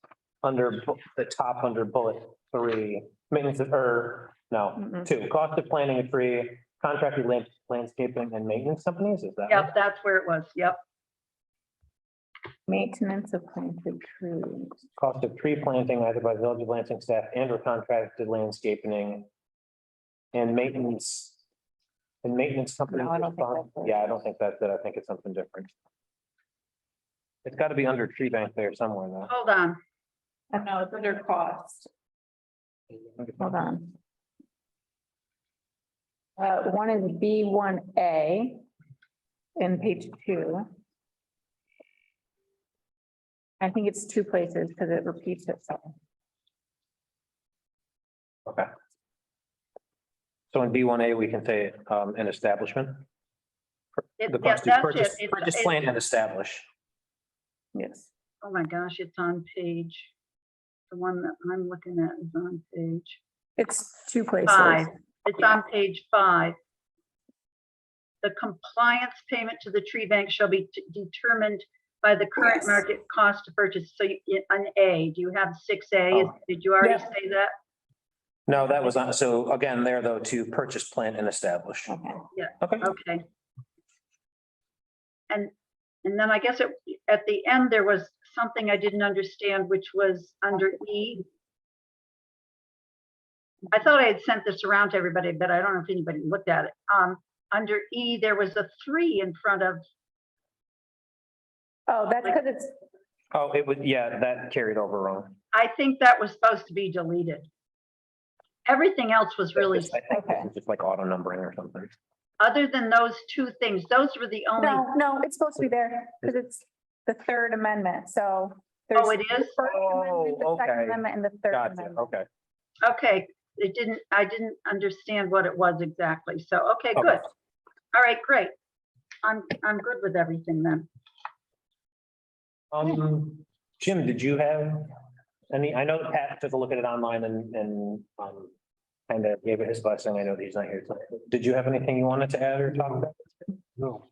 Speaker 1: under the top, under bullet 3, maintenance of, no,
Speaker 5: Mm-mm.
Speaker 1: 2, cost of planting a tree, contracted landscaping and maintenance companies, is that? right?
Speaker 2: Yep, that's where it was. Yep.
Speaker 5: Maintenance of planted trees.
Speaker 1: Cost of tree planting either by Village of Lansing staff and or contracted landscaping. And maintenance. And maintenance company.
Speaker 5: No, I don't think that's it.
Speaker 1: Yeah, I don't think that's it. I think it's something different. It's got to be under tree bank there somewhere though.
Speaker 2: Hold on.
Speaker 5: No, it's under cost. Hold on. One is B1A in page 2. I think it's 2 places because it repeats itself.
Speaker 1: Okay. So in B1A, we can say an establishment.
Speaker 2: It-
Speaker 1: The
Speaker 2: yeah,
Speaker 1: cost to
Speaker 2: that's
Speaker 1: purchase,
Speaker 2: it.
Speaker 1: purchase
Speaker 2: It's-
Speaker 1: plant and establish.
Speaker 5: Yes.
Speaker 2: Oh my gosh, it's on page. The one that I'm looking at is on page
Speaker 5: It's 2 places.
Speaker 2: 5. It's on page 5. The compliance payment to the tree bank shall be determined by the current
Speaker 5: Yes.
Speaker 2: market cost to purchase. So on A, do you have 6A?
Speaker 1: Oh.
Speaker 2: Did you already
Speaker 5: Yeah.
Speaker 2: say that?
Speaker 1: No, that was on, so again, there though, to purchase plant and establish.
Speaker 5: Okay.
Speaker 1: Okay.
Speaker 2: Okay. And then I guess at the end, there was something I didn't understand, which was under E. I thought I had sent this around to everybody, but I don't know if anybody looked at it. Under E, there was a 3 in front of,
Speaker 5: Oh, that's because it's,
Speaker 1: Oh, it would, yeah, that carried over wrong.
Speaker 2: I think that was supposed to be deleted. Everything else was really,
Speaker 1: I think this is just like auto numbering or something.
Speaker 2: other than those 2 things, those were the only,
Speaker 5: no, it's supposed to be there because it's the 3rd amendment, so.
Speaker 2: oh,
Speaker 5: there's
Speaker 2: it
Speaker 5: the
Speaker 2: is?
Speaker 5: First Amendment, the Second
Speaker 1: okay.
Speaker 5: Amendment, and the Third
Speaker 1: Gotcha,
Speaker 5: Amendment.
Speaker 1: okay.
Speaker 2: Okay, I didn't understand what it was exactly. So, okay,
Speaker 1: Okay.
Speaker 2: good. All right, great. I'm good with everything then.
Speaker 1: Jim, did you have any, I know that Pat took a look at it online and kind of gave it his blessing. I know that he's not here tonight. Did you have anything you wanted to add or talk about?
Speaker 3: No.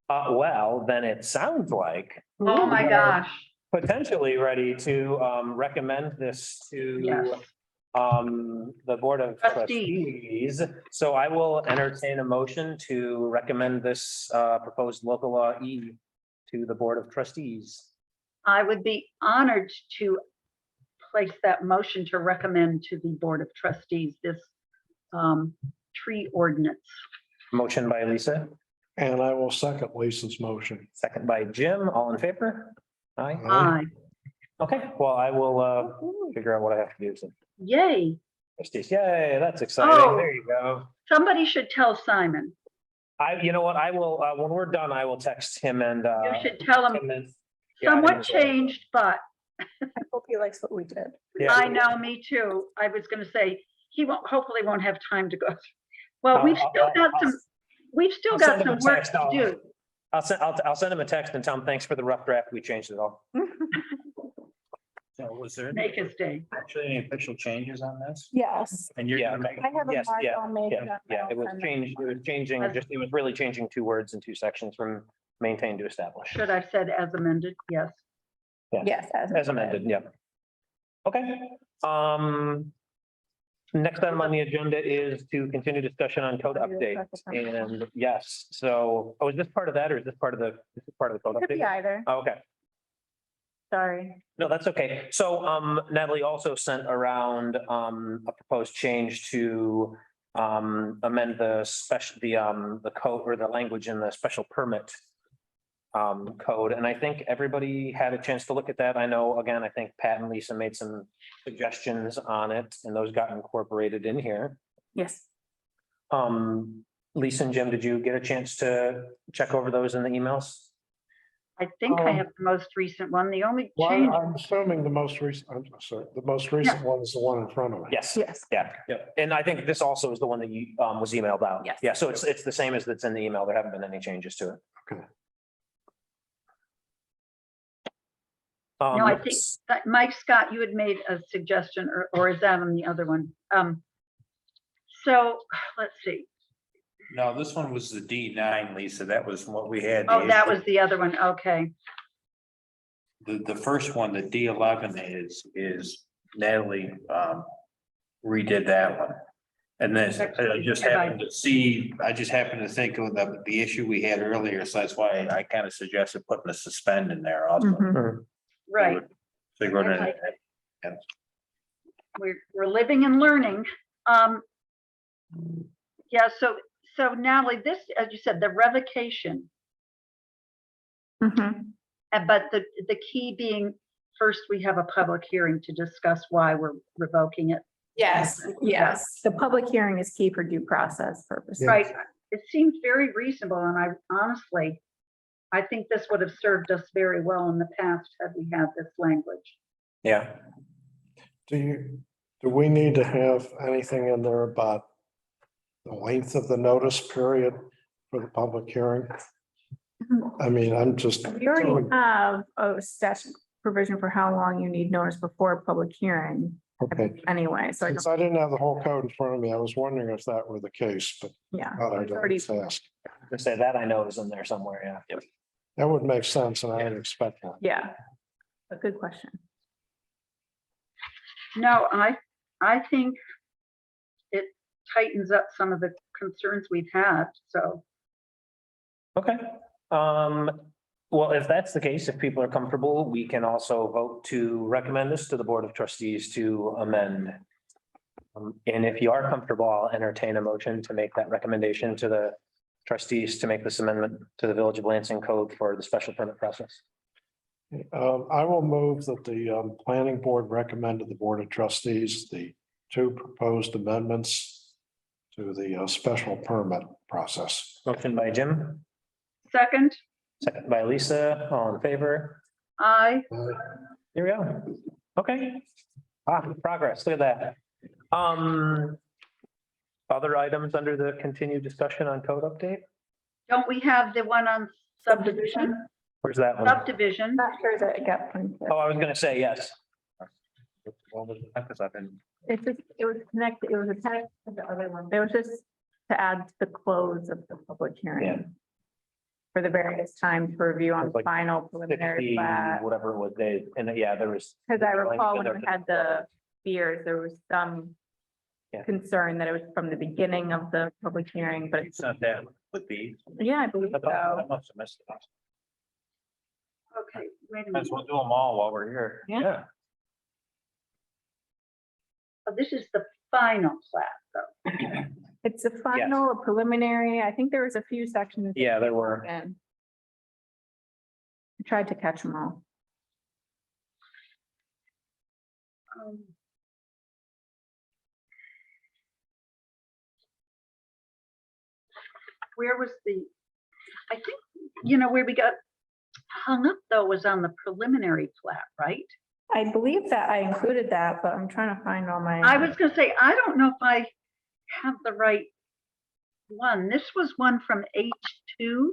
Speaker 1: Well, then it sounds like
Speaker 2: Oh, my gosh.
Speaker 1: potentially ready to recommend this to
Speaker 2: Yes.
Speaker 1: the Board of
Speaker 2: Trustees.
Speaker 1: Trustees. So I will entertain a motion to recommend this proposed local law E to the Board of Trustees.
Speaker 2: I would be honored to place that motion to recommend to the Board of Trustees this tree ordinance.
Speaker 1: Motion by Lisa,
Speaker 3: And I will second Lisa's motion.
Speaker 1: second by Jim. All in favor? Aye.
Speaker 2: Aye.
Speaker 1: Okay, well, I will figure out what I have to do. So,
Speaker 2: Yay.
Speaker 1: Trustees, yay, that's exciting.
Speaker 2: Oh.
Speaker 1: There you go.
Speaker 2: Somebody should tell Simon.
Speaker 1: You know what, I will, when we're done, I will text him and.
Speaker 2: You should tell him
Speaker 1: Tim and- yeah,
Speaker 2: somewhat
Speaker 1: and-
Speaker 2: changed, but
Speaker 5: I hope he likes what we did.
Speaker 1: Yeah.
Speaker 2: I know, me too. I was gonna say, he hopefully won't have time to go. Well, we've still got
Speaker 1: I'll send him a
Speaker 2: some work
Speaker 1: text.
Speaker 2: to do.
Speaker 1: I'll send him a text and tell him, thanks for the rough draft. We changed it all.
Speaker 9: So was there
Speaker 2: Make his day.
Speaker 9: actually any official changes on this?
Speaker 5: Yes,
Speaker 9: And you're
Speaker 1: Yeah.
Speaker 9: gonna make,
Speaker 5: I have a
Speaker 1: Yes,
Speaker 5: mark
Speaker 1: yeah,
Speaker 5: I'll make.
Speaker 1: Yeah, it was changed, it was changing, it was really changing 2 words in 2 sections from maintain to establish.
Speaker 2: Should I have said as amended? Yes.
Speaker 5: Yes.
Speaker 1: As amended, yeah. Okay, next item on the agenda is to continue discussion on code updates. And yes, so, is this part of that or is this part of the code
Speaker 5: Could be
Speaker 1: update?
Speaker 5: either,
Speaker 1: Oh, okay.
Speaker 5: sorry.
Speaker 1: No, that's okay. So Natalie also sent around a proposed change to amend the code or the language in the special permit code. And I think everybody had a chance to look at that. I know, again, I think Pat and Lisa made some suggestions on it and those got incorporated in here.
Speaker 5: Yes.
Speaker 1: Lisa and Jim, did you get a chance to check over those in the emails?
Speaker 2: I think I have the most recent one. The only
Speaker 3: Well,
Speaker 2: change,
Speaker 3: I'm assuming the most recent, I'm sorry, the most recent one is the one in front of me.
Speaker 1: Yes.
Speaker 5: Yes.
Speaker 1: Yeah, and I think this also is the one that you was emailed out.
Speaker 5: Yes.
Speaker 1: Yeah, so it's the same as that's in the email. There haven't been any changes to it.
Speaker 3: Okay.
Speaker 2: no, I think that Mike Scott, you had made a suggestion or is that on the other one? So let's see.
Speaker 9: no, this one was the D9, Lisa. That was what we had.
Speaker 2: Oh, that was the other one. Okay.
Speaker 9: The first one, the D11 is Natalie redid that one. And then I just happened to think of the issue we had earlier, so that's why I kind of suggested putting a suspend in there also.
Speaker 5: Mhm.
Speaker 2: Right.
Speaker 9: So you're gonna-
Speaker 2: We're living and learning. Yeah, so Natalie, this, as you said, the revocation,
Speaker 5: Mhm.
Speaker 2: but the key being, first, we have a public hearing to discuss why we're revoking it.
Speaker 5: Yes, yes. The public hearing is key for due process purposes.
Speaker 2: Right. It seems very reasonable, and I honestly, I think this would have served us very well in the past had we had this language.
Speaker 1: Yeah.
Speaker 3: Do we need to have anything in there about the length of the notice period for the public hearing? I mean, I'm just.
Speaker 5: We already have a statute provision for how long you need notice before a public hearing
Speaker 3: Okay,
Speaker 5: anyway, so I
Speaker 3: since
Speaker 5: don't,
Speaker 3: I didn't have the whole code in front of me, I was wondering if that were the case, but
Speaker 5: yeah.
Speaker 3: I
Speaker 5: It's already-
Speaker 3: don't ask.
Speaker 1: To say that I know is in there somewhere, yeah.
Speaker 3: That would make sense, and I would expect that.
Speaker 5: Yeah. A good question.
Speaker 2: No, I think it tightens up some of the concerns we've had, so.
Speaker 1: Okay, well, if that's the case, if people are comfortable, we can also vote to recommend this to the Board of Trustees to amend. And if you are comfortable, I'll entertain a motion to make that recommendation to the trustees to make this amendment to the Village of Lansing Code for the special permit process.
Speaker 3: I will move that the planning board recommend to the Board of Trustees the two proposed amendments to the special permit process.
Speaker 1: Motion by Jim,
Speaker 2: Second,
Speaker 1: second by Lisa, all in favor? Here we go. Okay. Progress, look at that. Other items under the continued discussion on code update?
Speaker 2: don't we have the one on subdivision?
Speaker 1: Where's that one?
Speaker 2: Subdivision,
Speaker 5: Not sure that it got printed.
Speaker 1: Oh, I was gonna say yes.
Speaker 9: Because I've been.
Speaker 5: It's just, it was connected, it was attached to the other one. It was just to add to the close of the public hearing. For the various times for review on
Speaker 1: Like
Speaker 5: final preliminary
Speaker 1: 60,
Speaker 5: plat.
Speaker 1: whatever it was, they, and yeah, there was.
Speaker 5: Because I recall when we had the beers, there was some
Speaker 1: Yeah.
Speaker 5: concern that it was from the beginning of the public hearing, but
Speaker 9: It's not that with these.
Speaker 5: yeah, I believe
Speaker 9: I
Speaker 5: so.
Speaker 9: must have missed it.
Speaker 2: okay, wait a
Speaker 9: Might
Speaker 2: minute.
Speaker 9: as well do them all while we're here.
Speaker 5: Yeah.
Speaker 2: Oh, this is the final plat, though.
Speaker 5: It's a final, a preliminary. I think there was a few sections.
Speaker 1: Yeah, there were.
Speaker 5: And I tried to catch them all.
Speaker 2: Where was I think, where we got hung up though was on the preliminary plat, right?
Speaker 5: I believe that I included that, but I'm trying to find all my.
Speaker 2: I was gonna say, I don't know if I have the right one. This was one from H2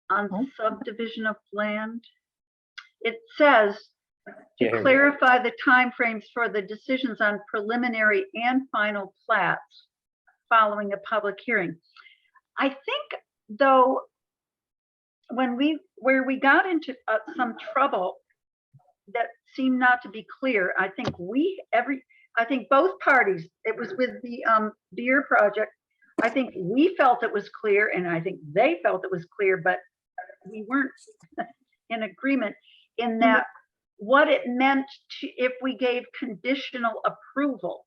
Speaker 2: on subdivision of land. It says
Speaker 1: Yeah, here we go.
Speaker 2: clarify the timeframes for the decisions on preliminary and final plats following a public hearing. I think, though, where we got into some trouble that seemed not to be clear, I think I think both parties, it was with the beer project. I think we felt it was clear and I think they felt it was clear, but we weren't in agreement in that what it meant if we gave conditional approval.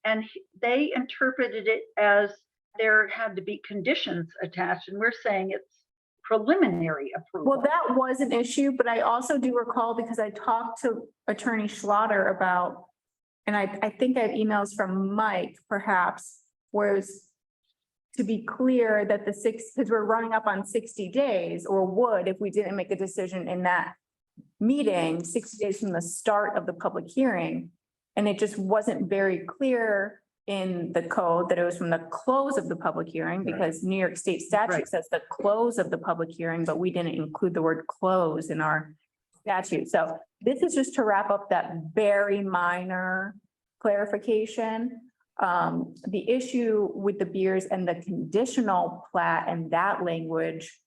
Speaker 2: And they interpreted it as there had to be conditions attached, and we're saying it's preliminary approval.
Speaker 5: Well, that was an issue, but I also do recall because I talked to Attorney Schlatter about, and I think I have emails from Mike perhaps, was to be clear that because we're running up on 60 days or would if we didn't make a decision in that meeting, 60 days from the start of the public hearing. And it just wasn't very clear in the code that it was from the close of the public hearing because New York State statute
Speaker 2: Right.
Speaker 5: says the close of the public hearing, but we didn't include the word close in our statute. So this is just to wrap up that very minor clarification. The issue with the beers and the conditional plat and that language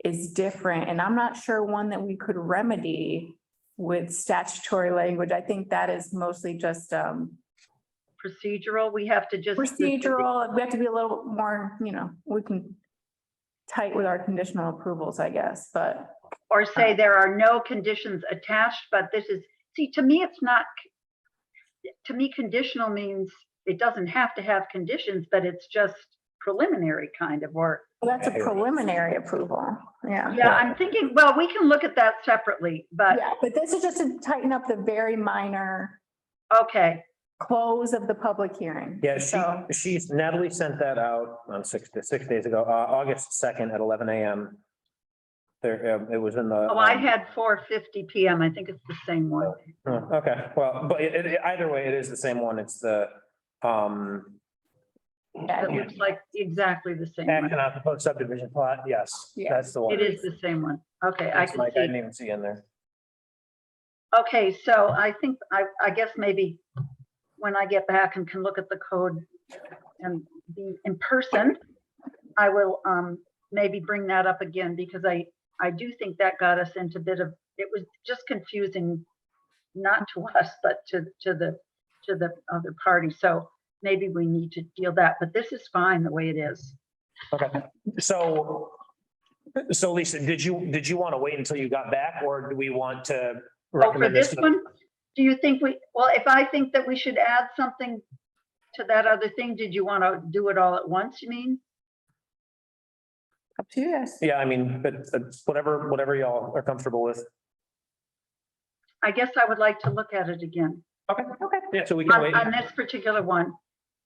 Speaker 5: is different. And I'm not sure one that we could remedy with statutory language. I think that is mostly just
Speaker 2: procedural? We have to just.
Speaker 5: Procedural, we have to be a little more, we can tight with our conditional approvals, I guess, but
Speaker 2: Or say there are no conditions attached, but this is, see, to me, it's not, to me, conditional means it doesn't have to have conditions, but it's just preliminary kind of work.
Speaker 5: that's a preliminary approval. Yeah.
Speaker 2: Yeah, I'm thinking, well, we can look at that separately, but,
Speaker 5: Yeah, but this is just to tighten up the very minor
Speaker 2: okay,
Speaker 5: close of the public hearing.
Speaker 1: Yeah,
Speaker 5: So,
Speaker 1: Natalie sent that out on 6 days ago, August 2nd at 11 a.m. There, it was in the.
Speaker 2: oh, I had 4:50 PM. I think it's the same one.
Speaker 1: Oh, okay, well, but either way, it is the same one. It's the,
Speaker 5: yeah,
Speaker 2: It looks like exactly the same one.
Speaker 1: action on proposed subdivision plot, yes,
Speaker 5: Yeah.
Speaker 1: that's the one.
Speaker 2: It is the same one. Okay, I
Speaker 1: That's
Speaker 2: can
Speaker 1: Mike, I didn't
Speaker 2: see.
Speaker 1: even see in there.
Speaker 2: Okay, so I think, I guess maybe when I get back and can look at the code and be in person, I will maybe bring that up again, because I do think that got us into a bit of, it was just confusing, not to us, but to the other party. So maybe we need to deal that, but this is fine the way it is.
Speaker 1: Okay, so Lisa, did you want to wait until you got back, or do we want to
Speaker 2: Oh, for
Speaker 1: recommend
Speaker 2: this
Speaker 1: this?
Speaker 2: one, do you think well, if I think that we should add something to that other thing, did you want to do it all at once, you mean?
Speaker 5: up to you guys.
Speaker 1: Yeah, I mean, but whatever y'all are comfortable with.
Speaker 2: I guess I would like to look at it again
Speaker 1: Okay, yeah, so we can wait.
Speaker 2: on this particular one.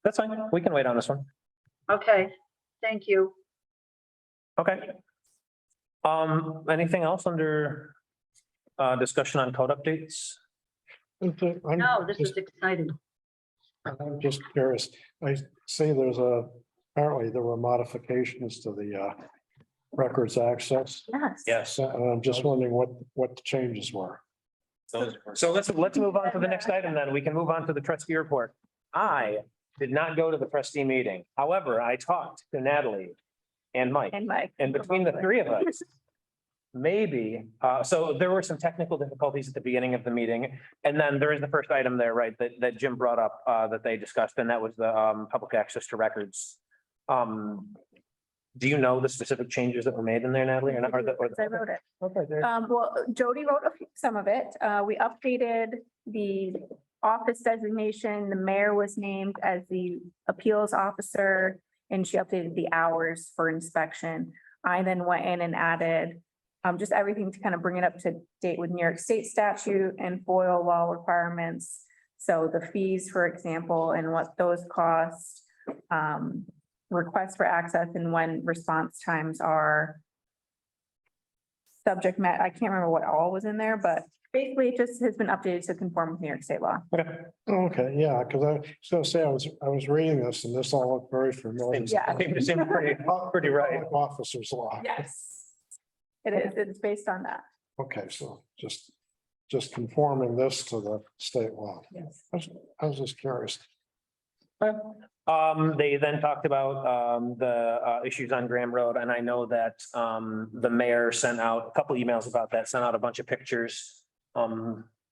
Speaker 1: That's fine. We can wait on this one.
Speaker 2: Okay, thank you.
Speaker 1: Okay. Anything else under discussion on code updates?
Speaker 2: No, this is exciting.
Speaker 3: I'm just curious. I see apparently there were modifications to the records access.
Speaker 5: Yes.
Speaker 1: Yes.
Speaker 3: And I'm just wondering what the changes were.
Speaker 1: So let's move on to the next item then. We can move on to the trustee report. I did not go to the trustee meeting. However, I talked to Natalie and Mike,
Speaker 5: And Mike.
Speaker 1: and between the three of us, maybe, so there were some technical difficulties at the beginning of the meeting. And then there is the first item there, right, that Jim brought up, that they discussed, and that was the public access to records. Do you know the specific changes that were made in there, Natalie, or not? Or
Speaker 5: I wrote it.
Speaker 1: Okay, there.
Speaker 5: Well, Jody wrote some of it. We updated the office designation. The mayor was named as the appeals officer, and she updated the hours for inspection. I then went in and added just everything to kind of bring it up to date with New York State statute and FOIL law requirements. So the fees, for example, and what those cost, requests for access and when response times are. Subject matter, I can't remember what all was in there, but basically it just has been updated to conform with New York State law.
Speaker 3: Okay, yeah, because I was gonna say, I was reading this and this all looked very familiar.
Speaker 5: Yeah.
Speaker 1: It seemed pretty right.
Speaker 3: Public Officers law.
Speaker 5: Yes. It is, it's based on that.
Speaker 3: Okay, so just conforming this to the state law.
Speaker 5: Yes.
Speaker 3: I was just curious.
Speaker 1: They then talked about the issues on Graham Road, and I know that the mayor sent out a couple emails about that, sent out a bunch of pictures.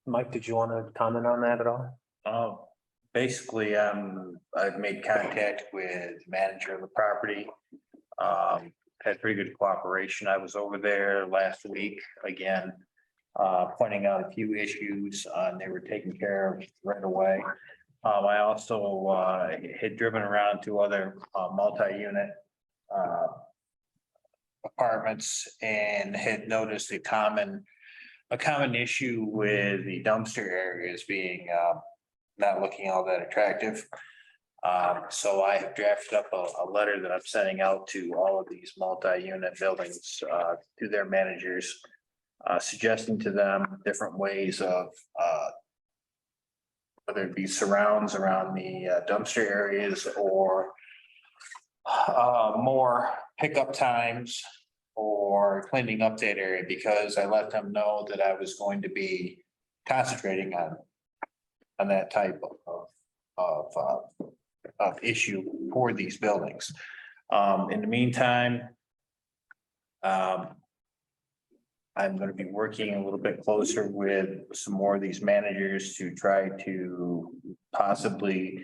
Speaker 1: Mike, did you want to comment on that at all?
Speaker 9: Basically, I've made contact with the manager of the property. Had pretty good cooperation. I was over there last week again, pointing out a few issues, and they were taken care of right away. I also had driven around to other multi-unit apartments and had noticed a common issue with the dumpster areas being not looking all that attractive. So I have drafted up a letter that I'm sending out to all of these multi-unit buildings to their managers, suggesting to them different ways of whether it be surrounds around the dumpster areas or more pickup times or cleaning up that area, because I let them know that I was going to be concentrating on that type of issue for these buildings. In the meantime, I'm going to be working a little bit closer with some more of these managers to try to possibly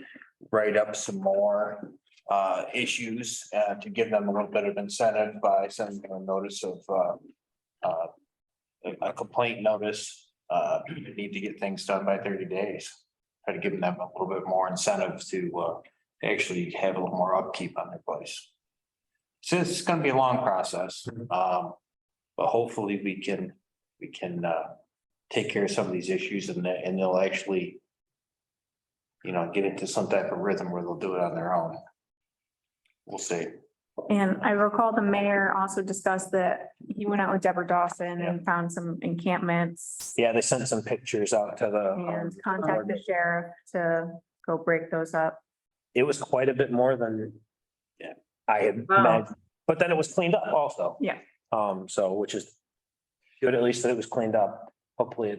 Speaker 9: write up some more issues to give them a little bit of incentive by sending them a notice of a complaint notice. You need to get things done by 30 days. Try to give them a little bit more incentive to actually have a little more upkeep on their place. So it's gonna be a long process, but hopefully we can take care of some of these issues and they'll actually, get into some type of rhythm where they'll do it on their own. We'll see.
Speaker 5: And I recall the mayor also discussed that he went out with Deborah Dawson and found some encampments
Speaker 1: Yeah, they sent some pictures out to the.
Speaker 5: and contacted the sheriff to go break those up.
Speaker 1: It was quite a bit more than.
Speaker 9: Yeah.
Speaker 1: I had
Speaker 2: Wow.
Speaker 1: imagined, but then it was cleaned up also.
Speaker 5: Yeah.
Speaker 1: So which is good, at least that it was cleaned up. Hopefully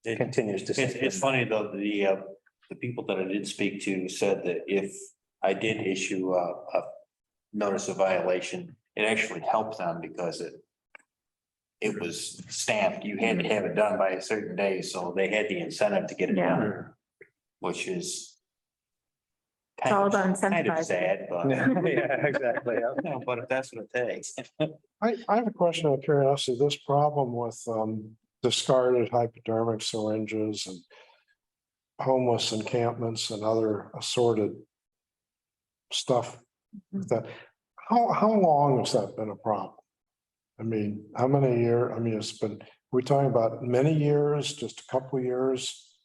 Speaker 1: it continues to.
Speaker 9: It's funny though, the people that I did speak to said that if I did issue a notice of violation, it actually helped them because it was stamped. You had to have it done by a certain day, so they had the incentive to get it
Speaker 5: Yeah.
Speaker 9: done, which is
Speaker 5: It's all
Speaker 9: kind
Speaker 5: about
Speaker 9: of
Speaker 5: incentivizing.
Speaker 9: sad, but
Speaker 1: Yeah, exactly.
Speaker 9: no, but if that's what it takes.
Speaker 3: I have a question of curiosity. This problem with discarded hypodermic syringes and homeless encampments and other assorted stuff. That, how long has that been a problem? I mean, how many years? I mean, it's been, we're talking about many years, just a couple of years.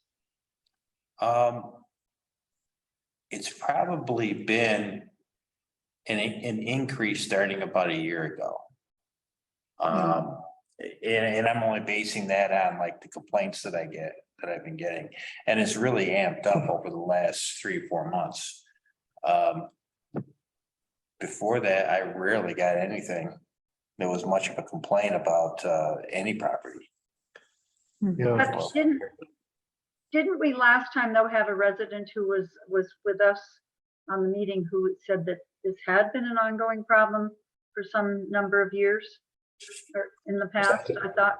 Speaker 9: It's probably been an increase starting about a year ago. And I'm only basing that on like the complaints that I've been getting, and it's really amped up over the last 3 or 4 months. Before that, I rarely got anything. There was much of a complaint about any property.
Speaker 3: Yeah,
Speaker 2: But didn't we last time though have a resident who was with us on the meeting who said that this had been an ongoing problem for some number of years? Or in the past, I thought.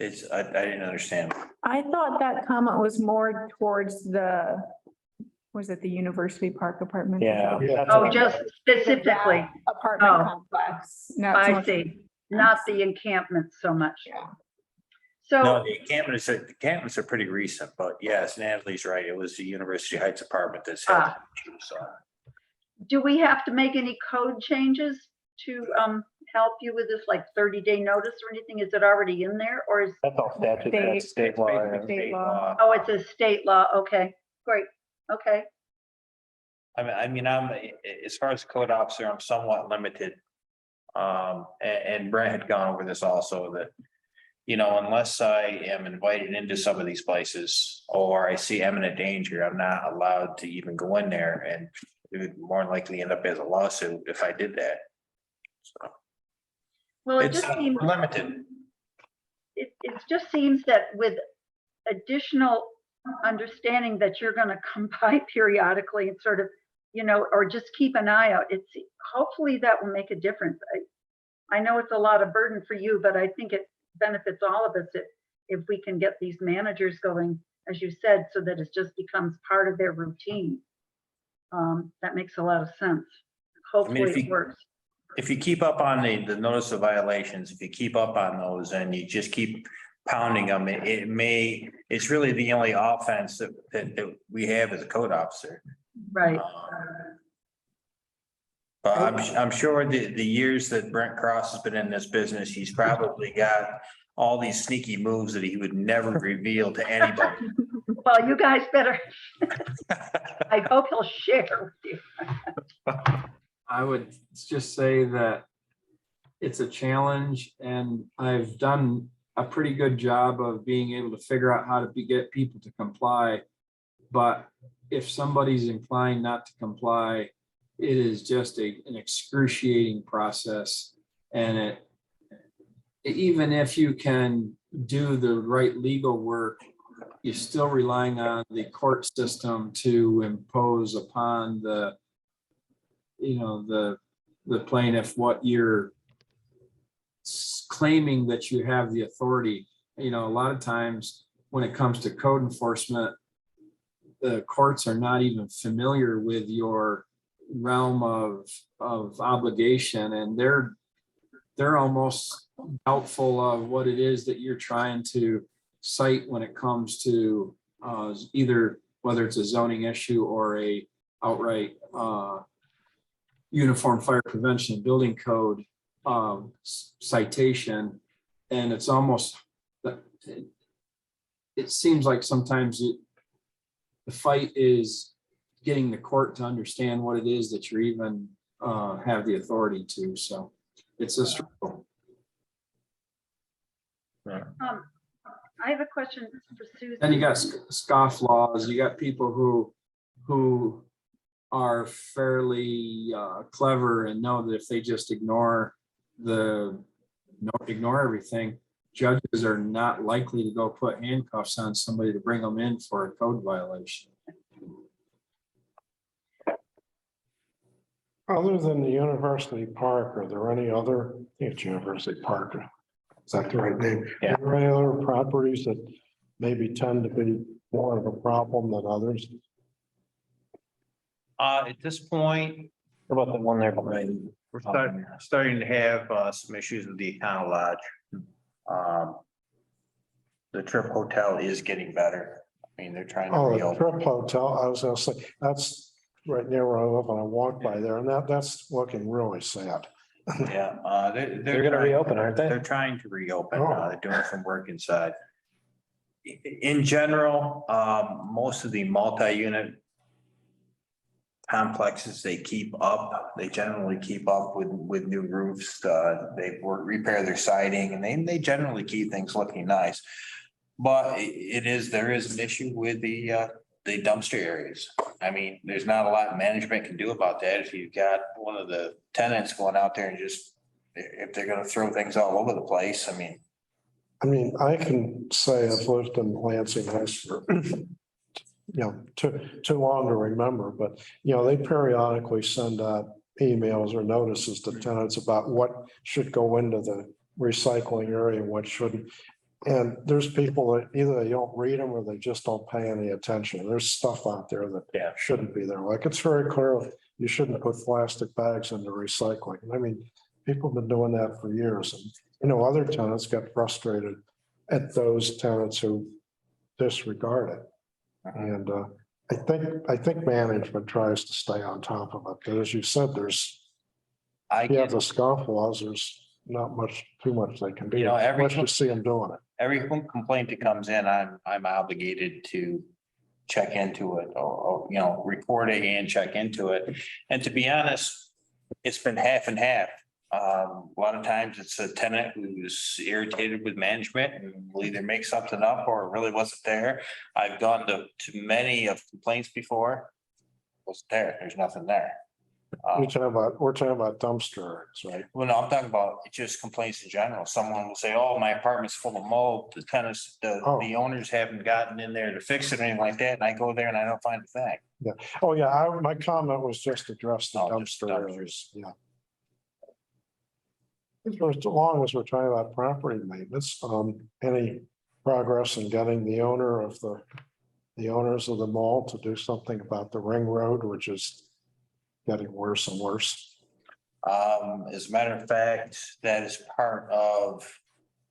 Speaker 9: I didn't understand.
Speaker 5: I thought that comment was more towards was it the University Park apartment?
Speaker 1: Yeah.
Speaker 3: Yeah.
Speaker 2: Oh, just specifically,
Speaker 5: Apartment
Speaker 2: Oh.
Speaker 5: complex. not so
Speaker 2: I
Speaker 5: much-
Speaker 2: see, not the encampments so much.
Speaker 5: Yeah.
Speaker 2: So,
Speaker 9: No, the encampments are pretty recent, but yes, Natalie's right. It was the University Heights apartment that's had the issue, so.
Speaker 2: do we have to make any code changes to help you with this, like 30-day notice or anything? Is it already in there or is,
Speaker 1: That's all statute, that's state law. yeah.
Speaker 5: State law.
Speaker 2: oh, it's a state law? Okay, great, okay.
Speaker 9: I mean, I'm, as far as code officer, I'm somewhat limited. And Brent had gone over this also, that, unless I am invited into some of these places or I see imminent danger, I'm not allowed to even go in there, and it would more likely end up as a lawsuit if I did that. So
Speaker 2: Well, it
Speaker 9: it's
Speaker 2: just seems,
Speaker 9: limited.
Speaker 2: it just seems that with additional understanding that you're gonna come by periodically and sort of, or just keep an eye out, hopefully that will make a difference. I know it's a lot of burden for you, but I think it benefits all of us if we can get these managers going, as you said, so that it just becomes part of their routine. That makes a lot of sense. Hopefully it works.
Speaker 9: If you keep up on the notice of violations, if you keep up on those and you just keep pounding them, it's really the only offense that we have as a code officer.
Speaker 2: Right.
Speaker 9: But I'm sure the years that Brent Cross has been in this business, he's probably got all these sneaky moves that he would never reveal to anybody.
Speaker 2: Well, you guys better, I hope he'll share with you.
Speaker 10: I would just say that it's a challenge, and I've done a pretty good job of being able to figure out how to get people to comply. But if somebody's inclined not to comply, it is just an excruciating process. And even if you can do the right legal work, you're still relying on the court system to impose upon the plaintiff what you're claiming that you have the authority. A lot of times when it comes to code enforcement, the courts are not even familiar with your realm of obligation, and they're almost doubtful of what it is that you're trying to cite when it comes to either whether it's a zoning issue or a outright Uniform Fire Prevention Building Code citation. And it's almost, it seems like sometimes the fight is getting the court to understand what it is that you're even have the authority to. So it's a struggle.
Speaker 2: I have a question for Susan.
Speaker 10: Then you got scoff laws, you got people who are fairly clever and know that if they just ignore everything, judges are not likely to go put handcuffs on somebody to bring them in for a code violation.
Speaker 3: Other than the University Park, are there any other, I think it's University Park, is that the right name?
Speaker 1: Yeah.
Speaker 3: Are there any other properties that maybe tend to be more of a problem than others?
Speaker 9: At this point,
Speaker 1: What about the one there behind?
Speaker 9: we're starting to have some issues with the Econo Lodge. The Trip Hotel is getting better. I mean, they're trying to
Speaker 3: Oh, the
Speaker 9: reopen.
Speaker 3: Trip Hotel, I was gonna say, that's right near where I live and I walk by there and that's looking really sad.
Speaker 9: Yeah,
Speaker 1: They're gonna reopen, aren't they?
Speaker 9: They're trying to reopen.
Speaker 3: Oh.
Speaker 9: They're doing some work inside. In general, most of the multi-unit complexes, they keep up. They generally keep up with new roofs. They repair their siding and they generally keep things looking nice. But there is an issue with the dumpster areas. I mean, there's not a lot management can do about that. If you've got one of the tenants going out there and just, if they're gonna throw things all over the place, I mean,
Speaker 3: I can say I've lived in Lansing Heights for, too long to remember, but, they periodically send out emails or notices to tenants about what should go into the recycling area and what shouldn't. And there's people that either they don't read them or they just don't pay any attention. There's stuff out there that shouldn't be there. Like, it's very clear, you shouldn't put plastic bags into recycling. I mean, people have been doing that for years. And, other tenants get frustrated at those tenants who disregard it. And I think management tries to stay on top of it. But as you said,
Speaker 9: I
Speaker 3: you have
Speaker 9: get,
Speaker 3: the scoff laws, there's not too much they can do.
Speaker 9: every
Speaker 3: Unless you see them doing it.
Speaker 9: every complaint that comes in, I'm obligated to check into it or, report it and check into it. And to be honest, it's been half and half. A lot of times it's a tenant who's irritated with management and will either make something up or it really wasn't there. I've gone to many of complaints before. Wasn't there, there's nothing there.
Speaker 3: We're talking about dumpster areas, right?
Speaker 9: Well, no, I'm talking about just complaints in general. Someone will say, oh, my apartment's full of mold. The tenants, the owners haven't gotten in there to fix it or anything like that. And I go there and I don't find a thing.
Speaker 3: Oh, yeah, my comment was just address the
Speaker 9: Oh, just
Speaker 3: dumpster
Speaker 9: dumpsters.
Speaker 3: areas, yeah. As long as we're talking about property maintenance, any progress in getting the owners of the mall to do something about the ring road, which is getting worse and worse?
Speaker 9: As a matter of fact, that is part of,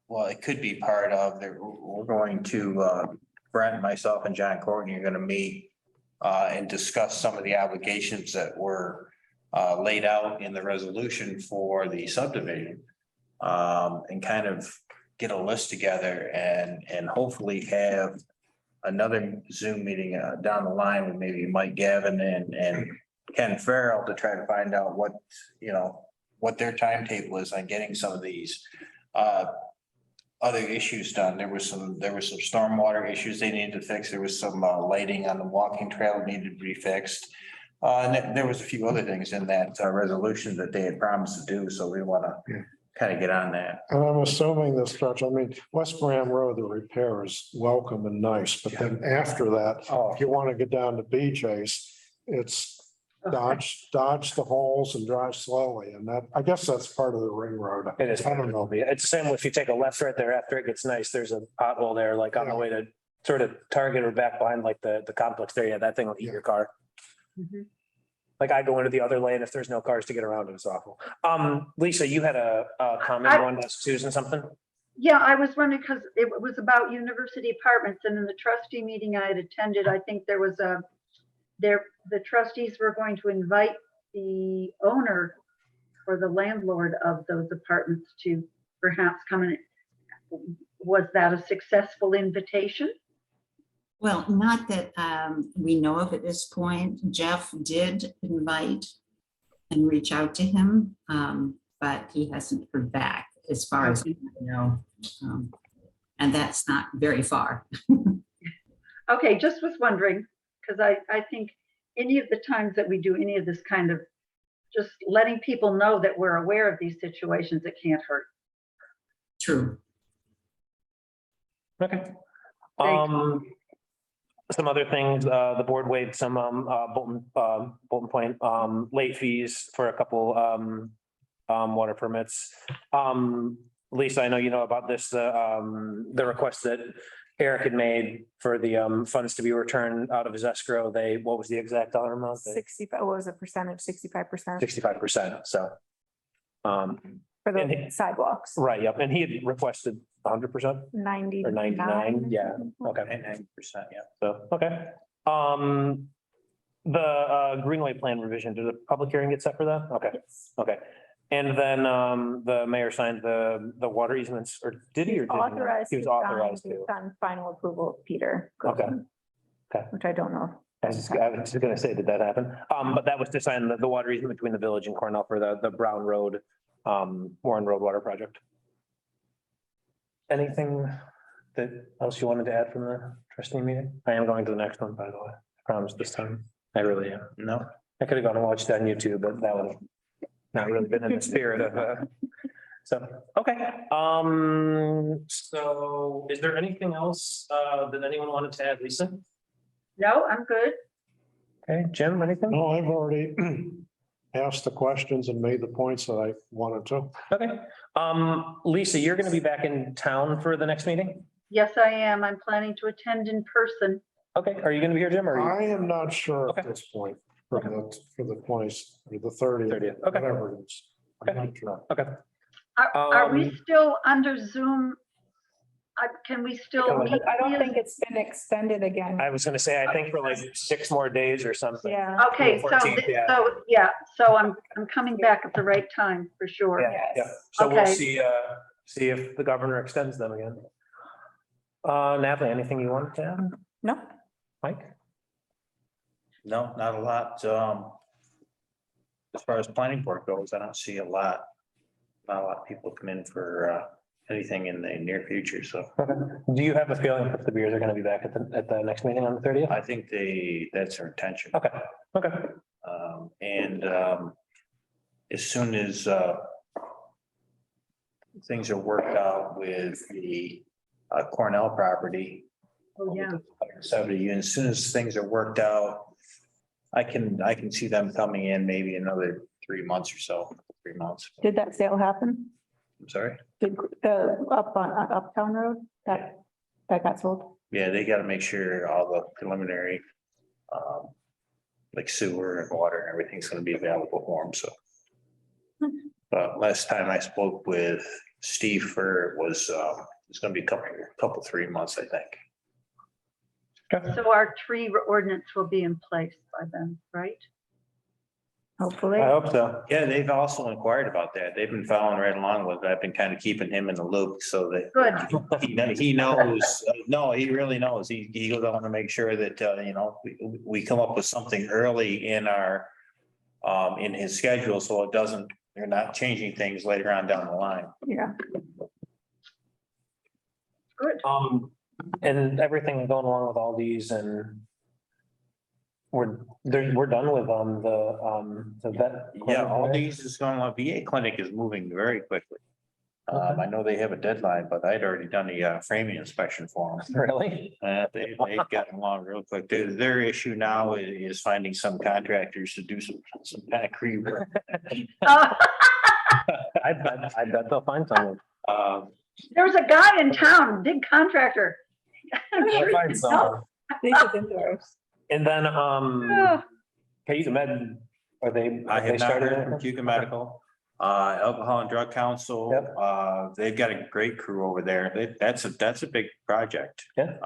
Speaker 9: well, it could be part of, we're going to, Brent, myself and John Courtney are gonna meet and discuss some of the obligations that were laid out in the resolution for the subdivision. And kind of get a list together and hopefully have another Zoom meeting down the line with maybe Mike Gavin and Ken Farrell to try to find out what their timetable is on getting some of these other issues done. There was some stormwater issues they needed to fix. There was some lighting on the walking trail that needed to be fixed. And there was a few other things in that resolution that they had promised to do. So we want to kind of get on that.
Speaker 3: And I'm assuming this stretch, West Graham Road, the repair is welcome and nice, but then after that, if you want to get down to BJ's, it's dodge the holes and drive slowly. And that, I guess that's part of the ring road.
Speaker 1: It is.
Speaker 3: I don't know.
Speaker 1: It's the same if you take a left right there after it gets nice, there's a pothole there, like on the way to sort of Target or back behind like the complex there, yeah, that thing will eat your car.
Speaker 2: Mhm.
Speaker 1: Like I go into the other lane if there's no cars to get around, it's awful. Lisa, you had a comment,
Speaker 2: I-
Speaker 1: you wanted to ask Susan something?
Speaker 2: Yeah, I was wondering because it was about university apartments and in the trustee meeting I had attended, I think there was the trustees were going to invite the owner or the landlord of those apartments to perhaps come in. Was that a successful invitation?
Speaker 11: Well, not that we know of at this point. Jeff did invite and reach out to him, but he hasn't heard back as far as I know. And that's not very far.
Speaker 2: Okay, just was wondering, because I think any of the times that we do any of this kind of, just letting people know that we're aware of these situations, it can't hurt.
Speaker 11: True.
Speaker 1: Okay.
Speaker 2: Thanks.
Speaker 1: Some other things, the board waived some, Bolton Point, late fees for a couple, water permits. Lisa, I know you know about this, the request that Eric had made for the, funds to be returned out of his escrow. What was the exact dollar amount?
Speaker 5: 65, what was the percentage? 65%
Speaker 1: 65%, so.
Speaker 5: for
Speaker 1: and
Speaker 5: the sidewalks,
Speaker 1: Right, yep, and he had requested 100%
Speaker 5: 90.
Speaker 1: or 99, yeah, okay.
Speaker 9: 90%, yeah.
Speaker 1: So, okay. The Greenway plan revision, did the public hearing get set for that? Okay, okay. And then the mayor signed the water easements, or did he or didn't?
Speaker 5: Authorized.
Speaker 1: He was authorized to.
Speaker 5: On final approval of Peter.
Speaker 1: Okay.
Speaker 5: Griffin,
Speaker 1: Okay.
Speaker 5: Which I don't know.
Speaker 1: I was just gonna say, did that happen? But that was to sign the water easement between the village and Cornell for the Brown Road, Warren Road Water Project. Anything that else you wanted to add from the trustee meeting? I am going to the next one, by the way. I promise this time. I really am.
Speaker 9: No,
Speaker 1: I could have gone and watched that on YouTube, but that would have not really been in the spirit of, so, okay. So is there anything else, that anyone wanted to add, Lisa?
Speaker 2: No, I'm good.
Speaker 1: Okay, Jim, anything?
Speaker 3: No, I've already asked the questions and made the points that I wanted to.
Speaker 1: Okay. Lisa, you're gonna be back in town for the next meeting?
Speaker 2: Yes, I am. I'm planning to attend in person.
Speaker 1: Okay, are you gonna be here, Jim, or are
Speaker 3: I am not sure at
Speaker 1: Okay.
Speaker 3: this point for the 20th, or the 30th,
Speaker 1: 30th? Okay.
Speaker 3: whatever it is. I'm not sure.
Speaker 1: you? Okay.
Speaker 2: Are we
Speaker 1: Um,
Speaker 2: still under Zoom? Can we still meet?
Speaker 5: I don't
Speaker 2: via-
Speaker 5: think it's been extended again.
Speaker 1: I was gonna say, I think for like 6 more days or something.
Speaker 5: Yeah.
Speaker 2: Okay, so,
Speaker 1: 14th, yeah.
Speaker 2: so I'm coming back at the right time for sure.
Speaker 1: Yeah, yeah. So we'll
Speaker 2: Okay.
Speaker 1: see if the governor extends them again. Natalie, anything you wanted to add?
Speaker 5: No,
Speaker 1: Mike?
Speaker 9: no, not a lot. As far as planning board goes, I don't see not a lot of people come in for anything in the near future, so
Speaker 1: Okay. Do you have a feeling if the beers are gonna be back at the next meeting on the 30th?
Speaker 9: I think that's their intention.
Speaker 1: Okay, okay.
Speaker 9: And as soon as things are worked out with the Cornell property.
Speaker 2: Oh, yeah.
Speaker 9: 70, and as soon as things are worked out, I can see them coming in maybe another 3 months or so, 3 months.
Speaker 5: did that sale happen?
Speaker 9: I'm sorry.
Speaker 5: Did the up on Uptown Road that got sold?
Speaker 9: Yeah, they gotta make sure all the preliminary, like sewer and water and everything's gonna be available for them, so. But last time I spoke with Steve Fur, it's gonna be a couple, 3 months, I think.
Speaker 2: So our tree ordinance will be in place by then, right?
Speaker 5: Hopefully.
Speaker 1: I hope so.
Speaker 9: Yeah, they've also inquired about that. They've been following right along with it. I've been kind of keeping him in the loop so that.
Speaker 2: Good.
Speaker 9: He knows, no, he really knows. He goes on to make sure that, we come up with something early in our, in his schedule, so they're not changing things later on down the line.
Speaker 5: Yeah.
Speaker 2: Good.
Speaker 1: And everything going along with all these and we're done with the vet.
Speaker 9: Yeah, all these is going on. VA clinic is moving very quickly. I know they have a deadline, but I'd already done the framing inspection for them.
Speaker 1: Really?
Speaker 9: They've gotten along real quick. Their issue now is finding some contractors to do some concrete work.
Speaker 1: I bet they'll find someone.
Speaker 2: There was a guy in town, big contractor. I'm sure
Speaker 1: Find
Speaker 2: you
Speaker 1: someone.
Speaker 2: know.
Speaker 1: And then,
Speaker 2: Oh,
Speaker 1: Kate, Med, are they?
Speaker 9: I
Speaker 1: they
Speaker 9: have not
Speaker 1: started
Speaker 9: heard from
Speaker 1: anything?
Speaker 9: Cuca Medical, Alcohol and Drug Council.
Speaker 1: Yep.
Speaker 9: They've got a great crew over there. That's a big project.
Speaker 1: Yeah.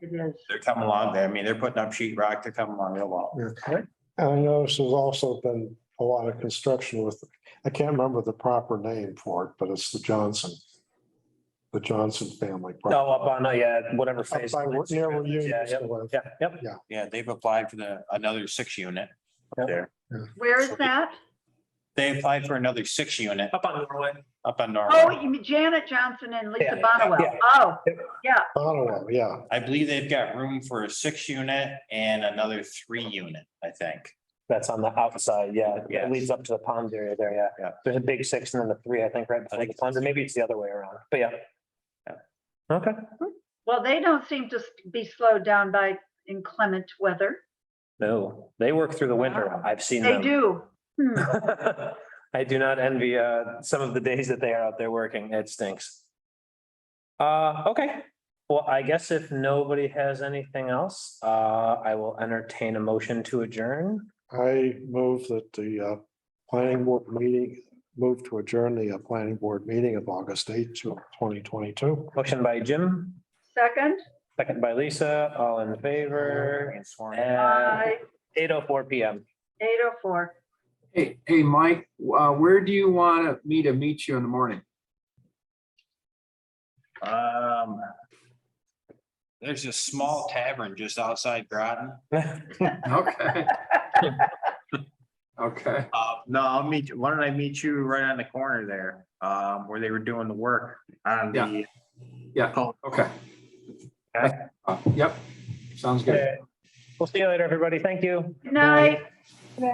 Speaker 2: it is.
Speaker 9: They're coming along there. I mean, they're putting up sheet rock. They're coming along real well.
Speaker 3: And I notice there's also been a lot of construction with, I can't remember the proper name for it, but it's the Johnson family.
Speaker 1: No, up on, yeah, whatever
Speaker 3: Up
Speaker 1: phase.
Speaker 3: by near where you
Speaker 1: Yeah,
Speaker 3: used
Speaker 1: yep,
Speaker 3: to live.
Speaker 1: yeah, yep.
Speaker 9: Yeah, they've applied for another 6 unit up there.
Speaker 2: Where is that?
Speaker 9: They applied for another 6 unit
Speaker 1: Up on Norway.
Speaker 9: up on
Speaker 2: Oh,
Speaker 9: Norway.
Speaker 2: you mean Janet Johnson and Lisa
Speaker 1: Yeah,
Speaker 2: Bonowell.
Speaker 1: yeah.
Speaker 2: Oh, yeah.
Speaker 3: Bonawell, yeah.
Speaker 9: I believe they've got room for a 6 unit and another 3 unit, I think.
Speaker 1: That's on the outside, yeah.
Speaker 9: Yes.
Speaker 1: It leads up to the pond area there, yeah.
Speaker 9: Yeah.
Speaker 1: There's a big 6 and then the 3, I think, right before the pond, or maybe it's the other way around, but yeah.
Speaker 9: Yeah.
Speaker 1: Okay.
Speaker 2: Well, they don't seem to be slowed down by inclement weather.
Speaker 1: No, they work through the winter.
Speaker 2: Wow.
Speaker 1: I've seen
Speaker 2: They
Speaker 1: them.
Speaker 2: do. Hmm.
Speaker 1: I do not envy some of the days that they are out there working. It stinks. Okay. Well, I guess if nobody has anything else, I will entertain a motion to adjourn.
Speaker 3: I move that the planning board meeting, move to adjourn the planning board meeting of August 8th, 2022.
Speaker 1: Motion by Jim,
Speaker 2: Second,
Speaker 1: second by Lisa, all in favor.
Speaker 9: And sworn.
Speaker 2: I,
Speaker 1: 8:04 PM.
Speaker 2: 8:04.
Speaker 10: Hey, Mike, where do you want me to meet you in the morning?
Speaker 9: There's a small tavern just outside Groton.
Speaker 10: Okay. Okay,
Speaker 9: No, I'll meet you. Why don't I meet you right on the corner there, where they were doing the work on the.
Speaker 10: yeah, okay. Yep, sounds good.
Speaker 1: Okay. We'll see you later, everybody. Thank you.
Speaker 2: Good night.
Speaker 5: Right.